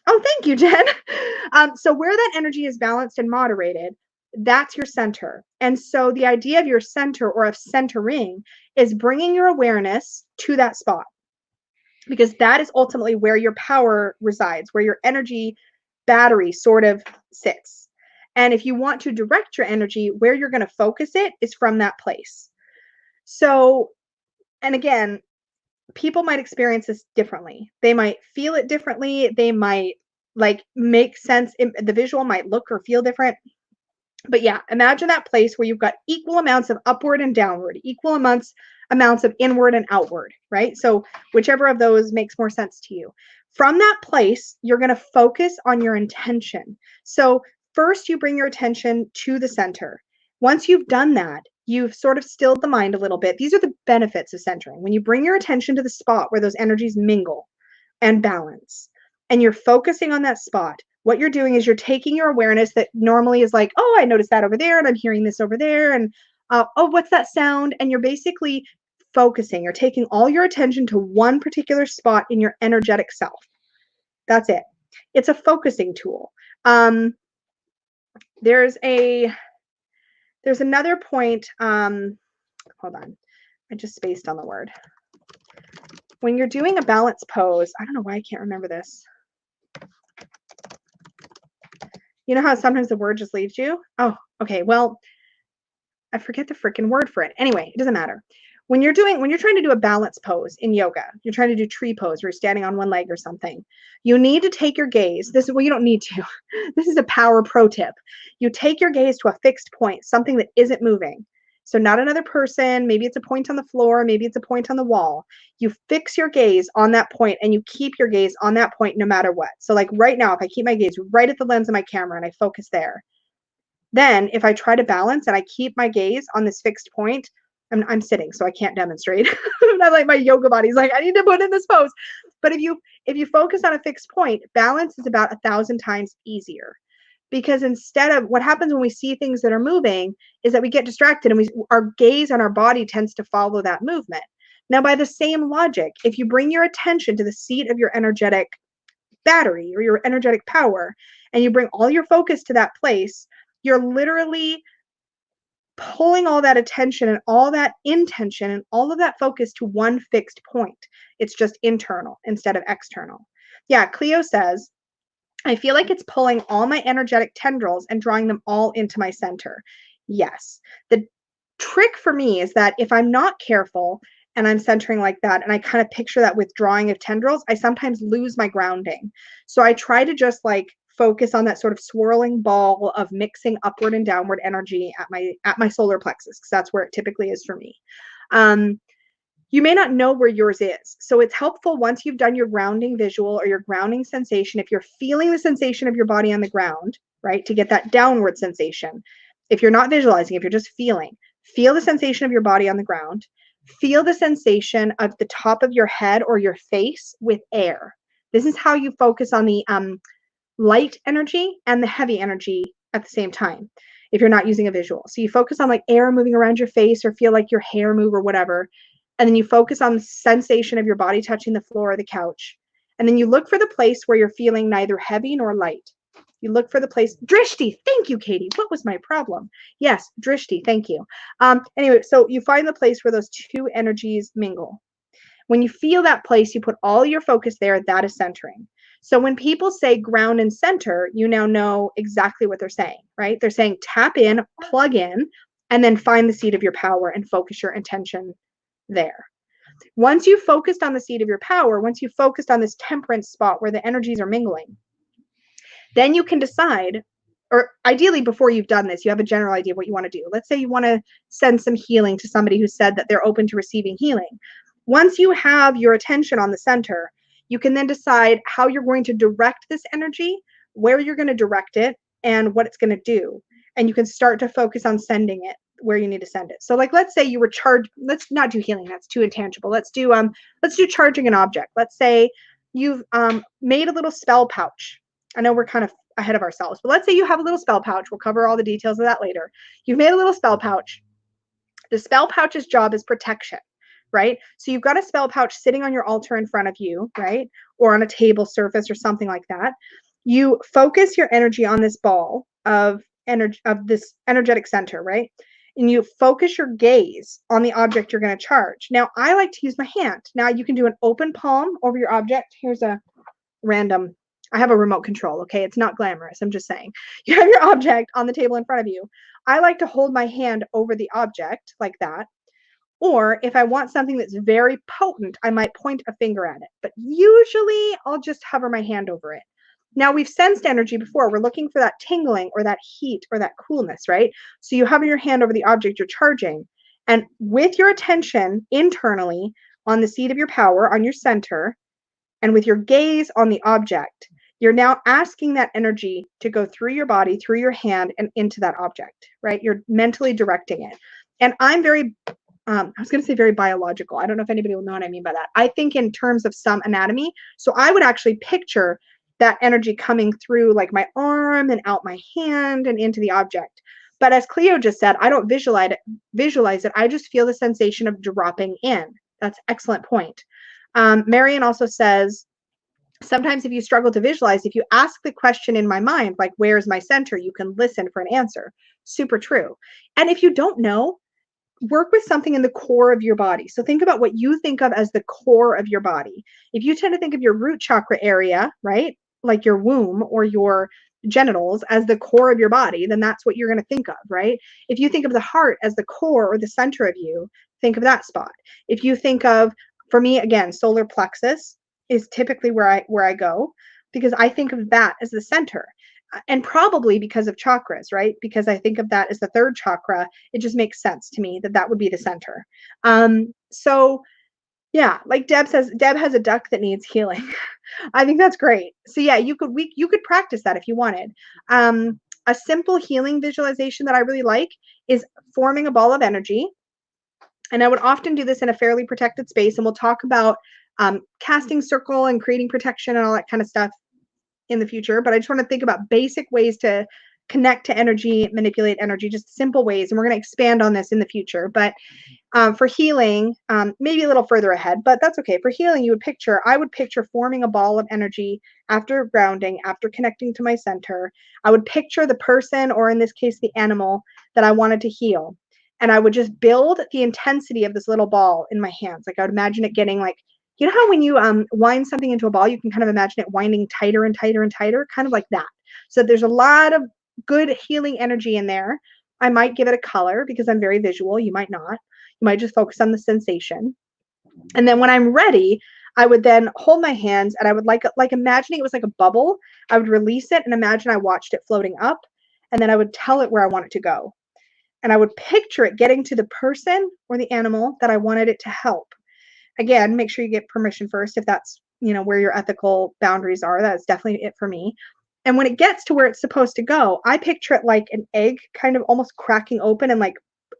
Oh, thank you, Jen. So where that energy is balanced and moderated, that's your center. And so the idea of your center, or of centering, is bringing your awareness to that spot, because that is ultimately where your power resides, where your energy battery sort of sits. And if you want to direct your energy, where you're going to focus it is from that place. So, and again, people might experience this differently. They might feel it differently. They might like make sense. The visual might look or feel different. But yeah, imagine that place where you've got equal amounts of upward and downward, equal amounts of inward and outward, right? So whichever of those makes more sense to you. From that place, you're going to focus on your intention. So first you bring your attention to the center. Once you've done that, you've sort of stilled the mind a little bit. These are the benefits of centering. When you bring your attention to the spot where those energies mingle and balance, and you're focusing on that spot, what you're doing is you're taking your awareness that normally is like, oh, I noticed that over there, and I'm hearing this over there, and oh, what's that sound? And you're basically focusing. You're taking all your attention to one particular spot in your energetic self. That's it. It's a focusing tool. There's another point. Hold on. I just spaced on the word. When you're doing a balance pose, I don't know why I can't remember this. You know how sometimes the word just leaves you? Oh, okay. Well, I forget the freaking word for it. Anyway, it doesn't matter. When you're trying to do a balance pose in yoga, you're trying to do tree pose, where you're standing on one leg or something. You need to take your gaze. Well, you don't need to. This is a power pro tip. You take your gaze to a fixed point, something that isn't moving. So not another person, maybe it's a point on the floor, maybe it's a point on the wall. You fix your gaze on that point and you keep your gaze on that point no matter what. So like right now, if I keep my gaze right at the lens of my camera and I focus there, then if I try to balance and I keep my gaze on this fixed point, I'm sitting, so I can't demonstrate. Not like my yoga body's like, I need to put in this pose. But if you focus on a fixed point, balance is about 1,000 times easier. Because instead of what happens when we see things that are moving is that we get distracted and our gaze on our body tends to follow that movement. Now, by the same logic, if you bring your attention to the seat of your energetic battery or your energetic power, and you bring all your focus to that place, you're literally pulling all that attention and all that intention and all of that focus to one fixed point. It's just internal instead of external. Yeah, Cleo says, I feel like it's pulling all my energetic tendrils and drawing them all into my center. Yes. The trick for me is that if I'm not careful and I'm centering like that, and I kind of picture that withdrawing of tendrils, I sometimes lose my grounding. So I try to just like focus on that sort of swirling ball of mixing upward and downward energy at my solar plexus, because that's where it typically is for me. You may not know where yours is. So it's helpful once you've done your grounding visual or your grounding sensation, if you're feeling the sensation of your body on the ground, right, to get that downward sensation. If you're not visualizing, if you're just feeling, feel the sensation of your body on the ground. Feel the sensation of the top of your head or your face with air. This is how you focus on the light energy and the heavy energy at the same time, if you're not using a visual. So you focus on like air moving around your face or feel like your hair move or whatever. And then you focus on the sensation of your body touching the floor or the couch. And then you look for the place where you're feeling neither heavy nor light. You look for the place. Drishti, thank you, Katie. What was my problem? Yes, drishti, thank you. Anyway, so you find the place where those two energies mingle. When you feel that place, you put all your focus there. That is centering. So when people say ground and center, you now know exactly what they're saying, right? They're saying tap in, plug in, and then find the seat of your power and focus your intention there. Once you've focused on the seat of your power, once you've focused on this temperance spot where the energies are mingling, then you can decide, or ideally before you've done this, you have a general idea of what you want to do. Let's say you want to send some healing to somebody who said that they're open to receiving healing. Once you have your attention on the center, you can then decide how you're going to direct this energy, where you're going to direct it, and what it's going to do. And you can start to focus on sending it where you need to send it. So like, let's say you were let's not do healing. That's too intangible. Let's do charging an object. Let's say you've made a little spell pouch. I know we're kind of ahead of ourselves, but let's say you have a little spell pouch. We'll cover all the details of that later. You've made a little spell pouch. The spell pouch's job is protection, right? So you've got a spell pouch sitting on your altar in front of you, right? Or on a table surface or something like that. You focus your energy on this ball of energy, of this energetic center, right? And you focus your gaze on the object you're going to charge. Now, I like to use my hand. Now, you can do an open palm over your object. Here's a random, I have a remote control, okay? It's not glamorous. I'm just saying. You have your object on the table in front of you. I like to hold my hand over the object like that. Or if I want something that's very potent, I might point a finger at it. But usually I'll just hover my hand over it. Now we've sensed energy before. We're looking for that tingling or that heat or that coolness, right? So you have your hand over the object you're charging. And with your attention internally on the seat of your power, on your center, and with your gaze on the object, you're now asking that energy to go through your body, through your hand, and into that object, right? You're mentally directing it. And I'm very, I was going to say very biological. I don't know if anybody will know what I mean by that. I think in terms of some anatomy. So I would actually picture that energy coming through like my arm and out my hand and into the object. But as Cleo just said, I don't visualize it. I just feel the sensation of dropping in. That's an excellent point. Marion also says, sometimes if you struggle to visualize, if you ask the question in my mind, like, where's my center? You can listen for an answer. Super true. And if you don't know, work with something in the core of your body. So think about what you think of as the core of your body. If you tend to think of your root chakra area, right, like your womb or your genitals as the core of your body, then that's what you're going to think of, right? If you think of the heart as the core or the center of you, think of that spot. If you think of, for me, again, solar plexus is typically where I go, because I think of that as the center. And probably because of chakras, right? Because I think of that as the third chakra, it just makes sense to me that that would be the center. So yeah, like Deb says, Deb has a duck that needs healing. I think that's great. So yeah, you could practice that if you wanted. A simple healing visualization that I really like is forming a ball of energy. And I would often do this in a fairly protected space. And we'll talk about casting circle and creating protection and all that kind of stuff in the future. But I just want to think about basic ways to connect to energy, manipulate energy, just simple ways. And we're going to expand on this in the future. But for healing, maybe a little further ahead, but that's okay. For healing, I would picture forming a ball of energy after grounding, after connecting to my center. I would picture the person, or in this case, the animal that I wanted to heal. And I would just build the intensity of this little ball in my hands. Like I would imagine it getting like, you know how when you wind something into a ball, you can kind of imagine it winding tighter and tighter and tighter, kind of like that. So there's a lot of good healing energy in there. I might give it a color because I'm very visual. You might not. You might just focus on the sensation. And then when I'm ready, I would then hold my hands and I would like imagining it was like a bubble. I would release it and imagine I watched it floating up, and then I would tell it where I want it to go. And I would picture it getting to the person or the animal that I wanted it to help. Again, make sure you get permission first if that's, where your ethical boundaries are. That's definitely it for me. And when it gets to where it's supposed to go, I picture it like an egg kind of almost cracking open and like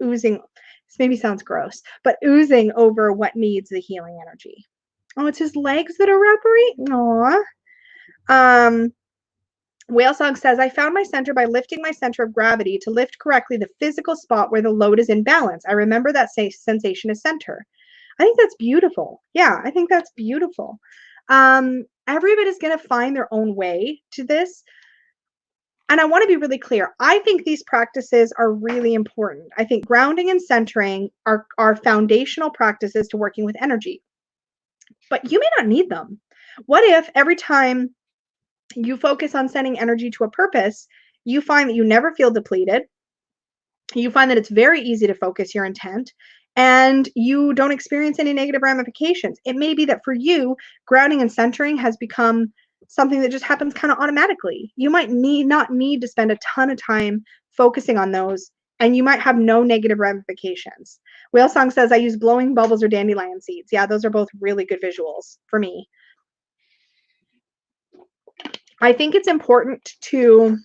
oozing. This maybe sounds gross, but oozing over what needs the healing energy. Oh, it's his legs that are rubbery? Aw. Whale Song says, I found my center by lifting my center of gravity to lift correctly the physical spot where the load is in balance. I remember that sensation is center. I think that's beautiful. Yeah, I think that's beautiful. Everybody's going to find their own way to this. And I want to be really clear. I think these practices are really important. I think grounding and centering are foundational practices to working with energy. But you may not need them. What if every time you focus on sending energy to a purpose, you find that you never feel depleted. You find that it's very easy to focus your intent, and you don't experience any negative ramifications. It may be that for you, grounding and centering has become something that just happens kind of automatically. You might not need to spend a ton of time focusing on those, and you might have no negative ramifications. Whale Song says, I use blowing bubbles or dandelion seeds. Yeah, those are both really good visuals for me. I think it's important to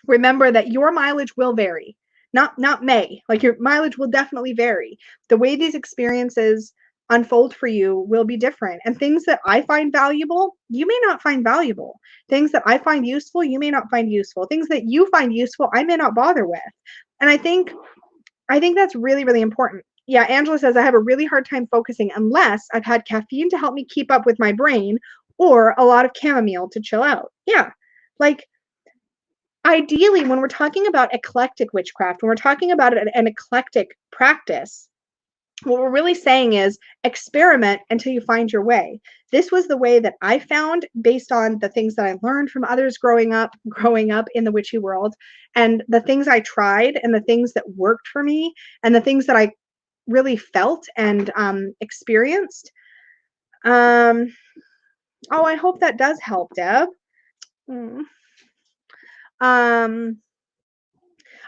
remember that your mileage will vary. Not may. Like your mileage will definitely vary. The way these experiences unfold for you will be different. And things that I find valuable, you may not find valuable. Things that I find useful, you may not find useful. Things that you find useful, I may not bother with. And I think that's really, really important. Yeah, Angela says, I have a really hard time focusing unless I've had caffeine to help me keep up with my brain, or a lot of chamomile to chill out. Yeah, like ideally, when we're talking about eclectic witchcraft, when we're talking about an eclectic practice, what we're really saying is experiment until you find your way. This was the way that I found based on the things that I learned from others growing up in the witchy world, and the things I tried and the things that worked for me and the things that I really felt and experienced. Oh, I hope that does help, Deb. Mm.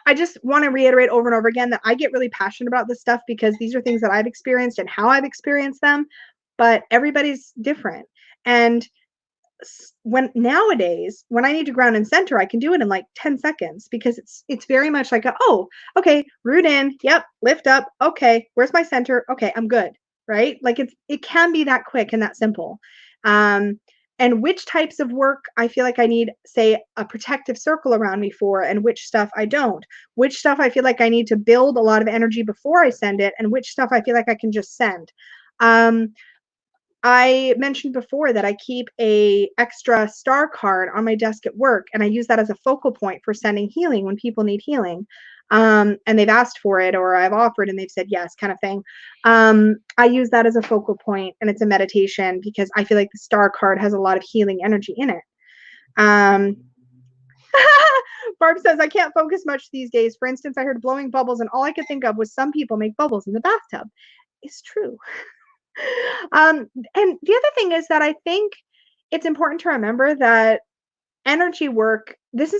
I just want to reiterate over and over again that I get really passionate about this stuff because these are things that I've experienced and how I've experienced them, but everybody's different. And nowadays, when I need to ground and center, I can do it in like 10 seconds because it's very much like, oh, okay, root in, yep, lift up, okay, where's my center? Okay, I'm good, right? Like it can be that quick and that simple. And which types of work I feel like I need, say, a protective circle around me for, and which stuff I don't. Which stuff I feel like I need to build a lot of energy before I send it, and which stuff I feel like I can just send. I mentioned before that I keep a extra star card on my desk at work, and I use that as a focal point for sending healing when people need healing. And they've asked for it, or I've offered and they've said yes, kind of thing. I use that as a focal point, and it's a meditation because I feel like the star card has a lot of healing energy in it. Barb says, I can't focus much these days. For instance, I heard blowing bubbles, and all I could think of was some people make bubbles in the bathtub. It's true. And the other thing is that I think it's important to remember that energy work, this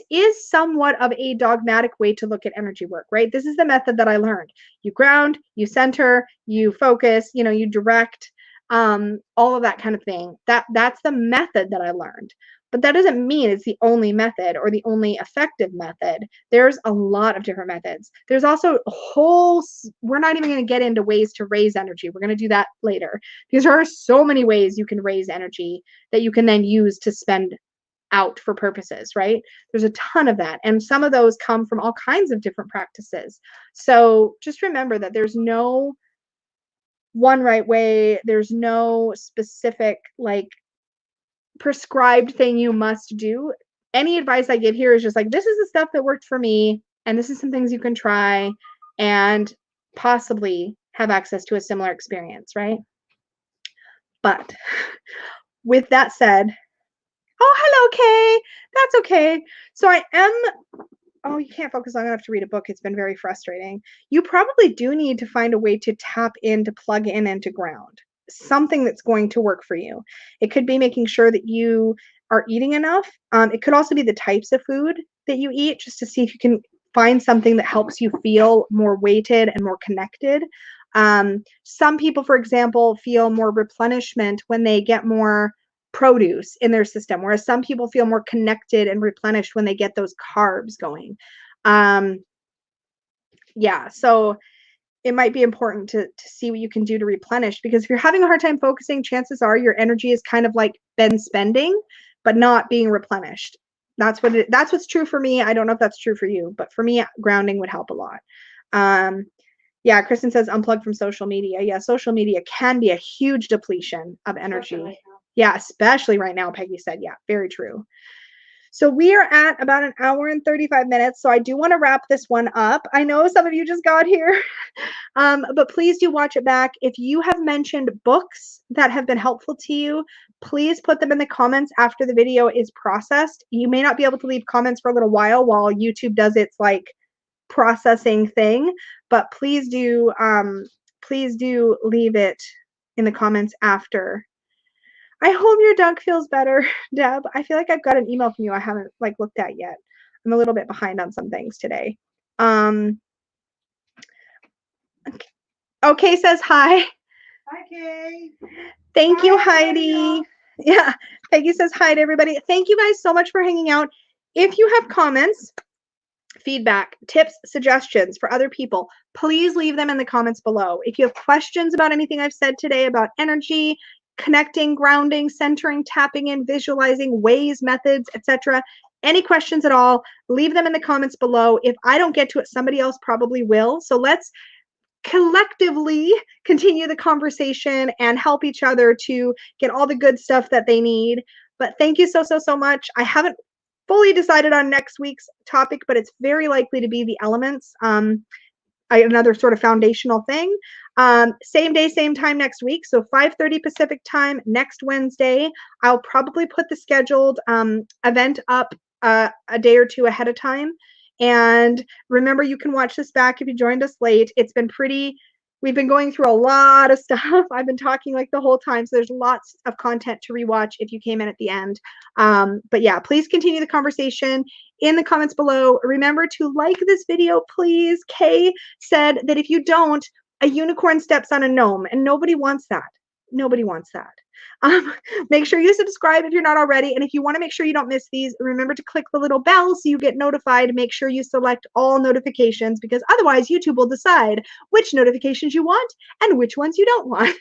is somewhat of a dogmatic way to look at energy work, right? This is the method that I learned. You ground, you center, you focus, you direct, all of that kind of thing. That's the method that I learned. But that doesn't mean it's the only method or the only effective method. There's a lot of different methods. There's also we're not even going to get into ways to raise energy. We're going to do that later because there are so many ways you can raise energy that you can then use to spend out for purposes, right? There's a ton of that. And some of those come from all kinds of different practices. So just remember that there's no one right way. There's no specific, like, prescribed thing you must do. Any advice I give here is just like, this is the stuff that worked for me, and this is some things you can try and possibly have access to a similar experience, right? But with that said, oh, hello, Kay. That's okay. So oh, you can't focus long enough to read a book. It's been very frustrating. You probably do need to find a way to tap in, to plug in, and to ground. Something that's going to work for you. It could be making sure that you are eating enough. It could also be the types of food that you eat, just to see if you can find something that helps you feel more weighted and more connected. Some people, for example, feel more replenishment when they get more produce in their system, whereas some people feel more connected and replenished when they get those carbs going. Yeah, so it might be important to see what you can do to replenish, because if you're having a hard time focusing, chances are your energy is kind of like been spending, but not being replenished. That's what's true for me. I don't know if that's true for you, but for me, grounding would help a lot. Yeah, Kristen says unplug from social media. Yeah, social media can be a huge depletion of energy. Right, yeah, especially right now, Peggy said. Yeah, very true. So we are at about an hour and 35 minutes. So I do want to wrap this one up. I know some of you just got here, but please do watch it back. If you have mentioned books that have been helpful to you, please put them in the comments after the video is processed. You may not be able to leave comments for a little while YouTube does its like processing thing, but please do leave it in the comments after. I hope your dog feels better, Deb. I feel like I've got an email from you I haven't like looked at yet. I'm a little bit behind on some things today. Okay, says hi. Hi, Kay. Thank you, Heidi. Yeah, Peggy says hi to everybody. Thank you guys so much for hanging out. If you have comments, feedback, tips, suggestions for other people, please leave them in the comments below. If you have questions about anything I've said today about energy, connecting, grounding, centering, tapping in, visualizing, ways, methods, etc., any questions at all, leave them in the comments below. If I don't get to it, somebody else probably will. So let's collectively continue the conversation and help each other to get all the good stuff that they need. But thank you so much. I haven't fully decided on next week's topic, but it's very likely to be the elements. Another sort of foundational thing. Same day, same time next week. So 5:30 Pacific time next Wednesday. I'll probably put the scheduled event up a day or two ahead of time. And remember, you can watch this back if you joined us late. It's been we've been going through a lot of stuff. I've been talking like the whole time, so there's lots of content to rewatch if you came in at the end. But yeah, please continue the conversation in the comments below. Remember to like this video, please. Kay said that if you don't, a unicorn steps on a gnome, and nobody wants that. Nobody wants that. Make sure you subscribe if you're not already. And if you want to make sure you don't miss these, remember to click the little bell so you get notified. Make sure you select all notifications, because otherwise YouTube will decide which notifications you want and which ones you don't want.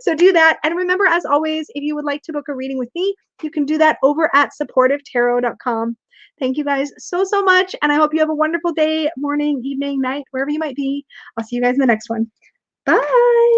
So do that. And remember, as always, if you would like to book a reading with me, you can do that over at supportivetarot.com. Thank you guys so much. And I hope you have a wonderful day, morning, evening, night, wherever you might be. I'll see you guys in the next one. Bye.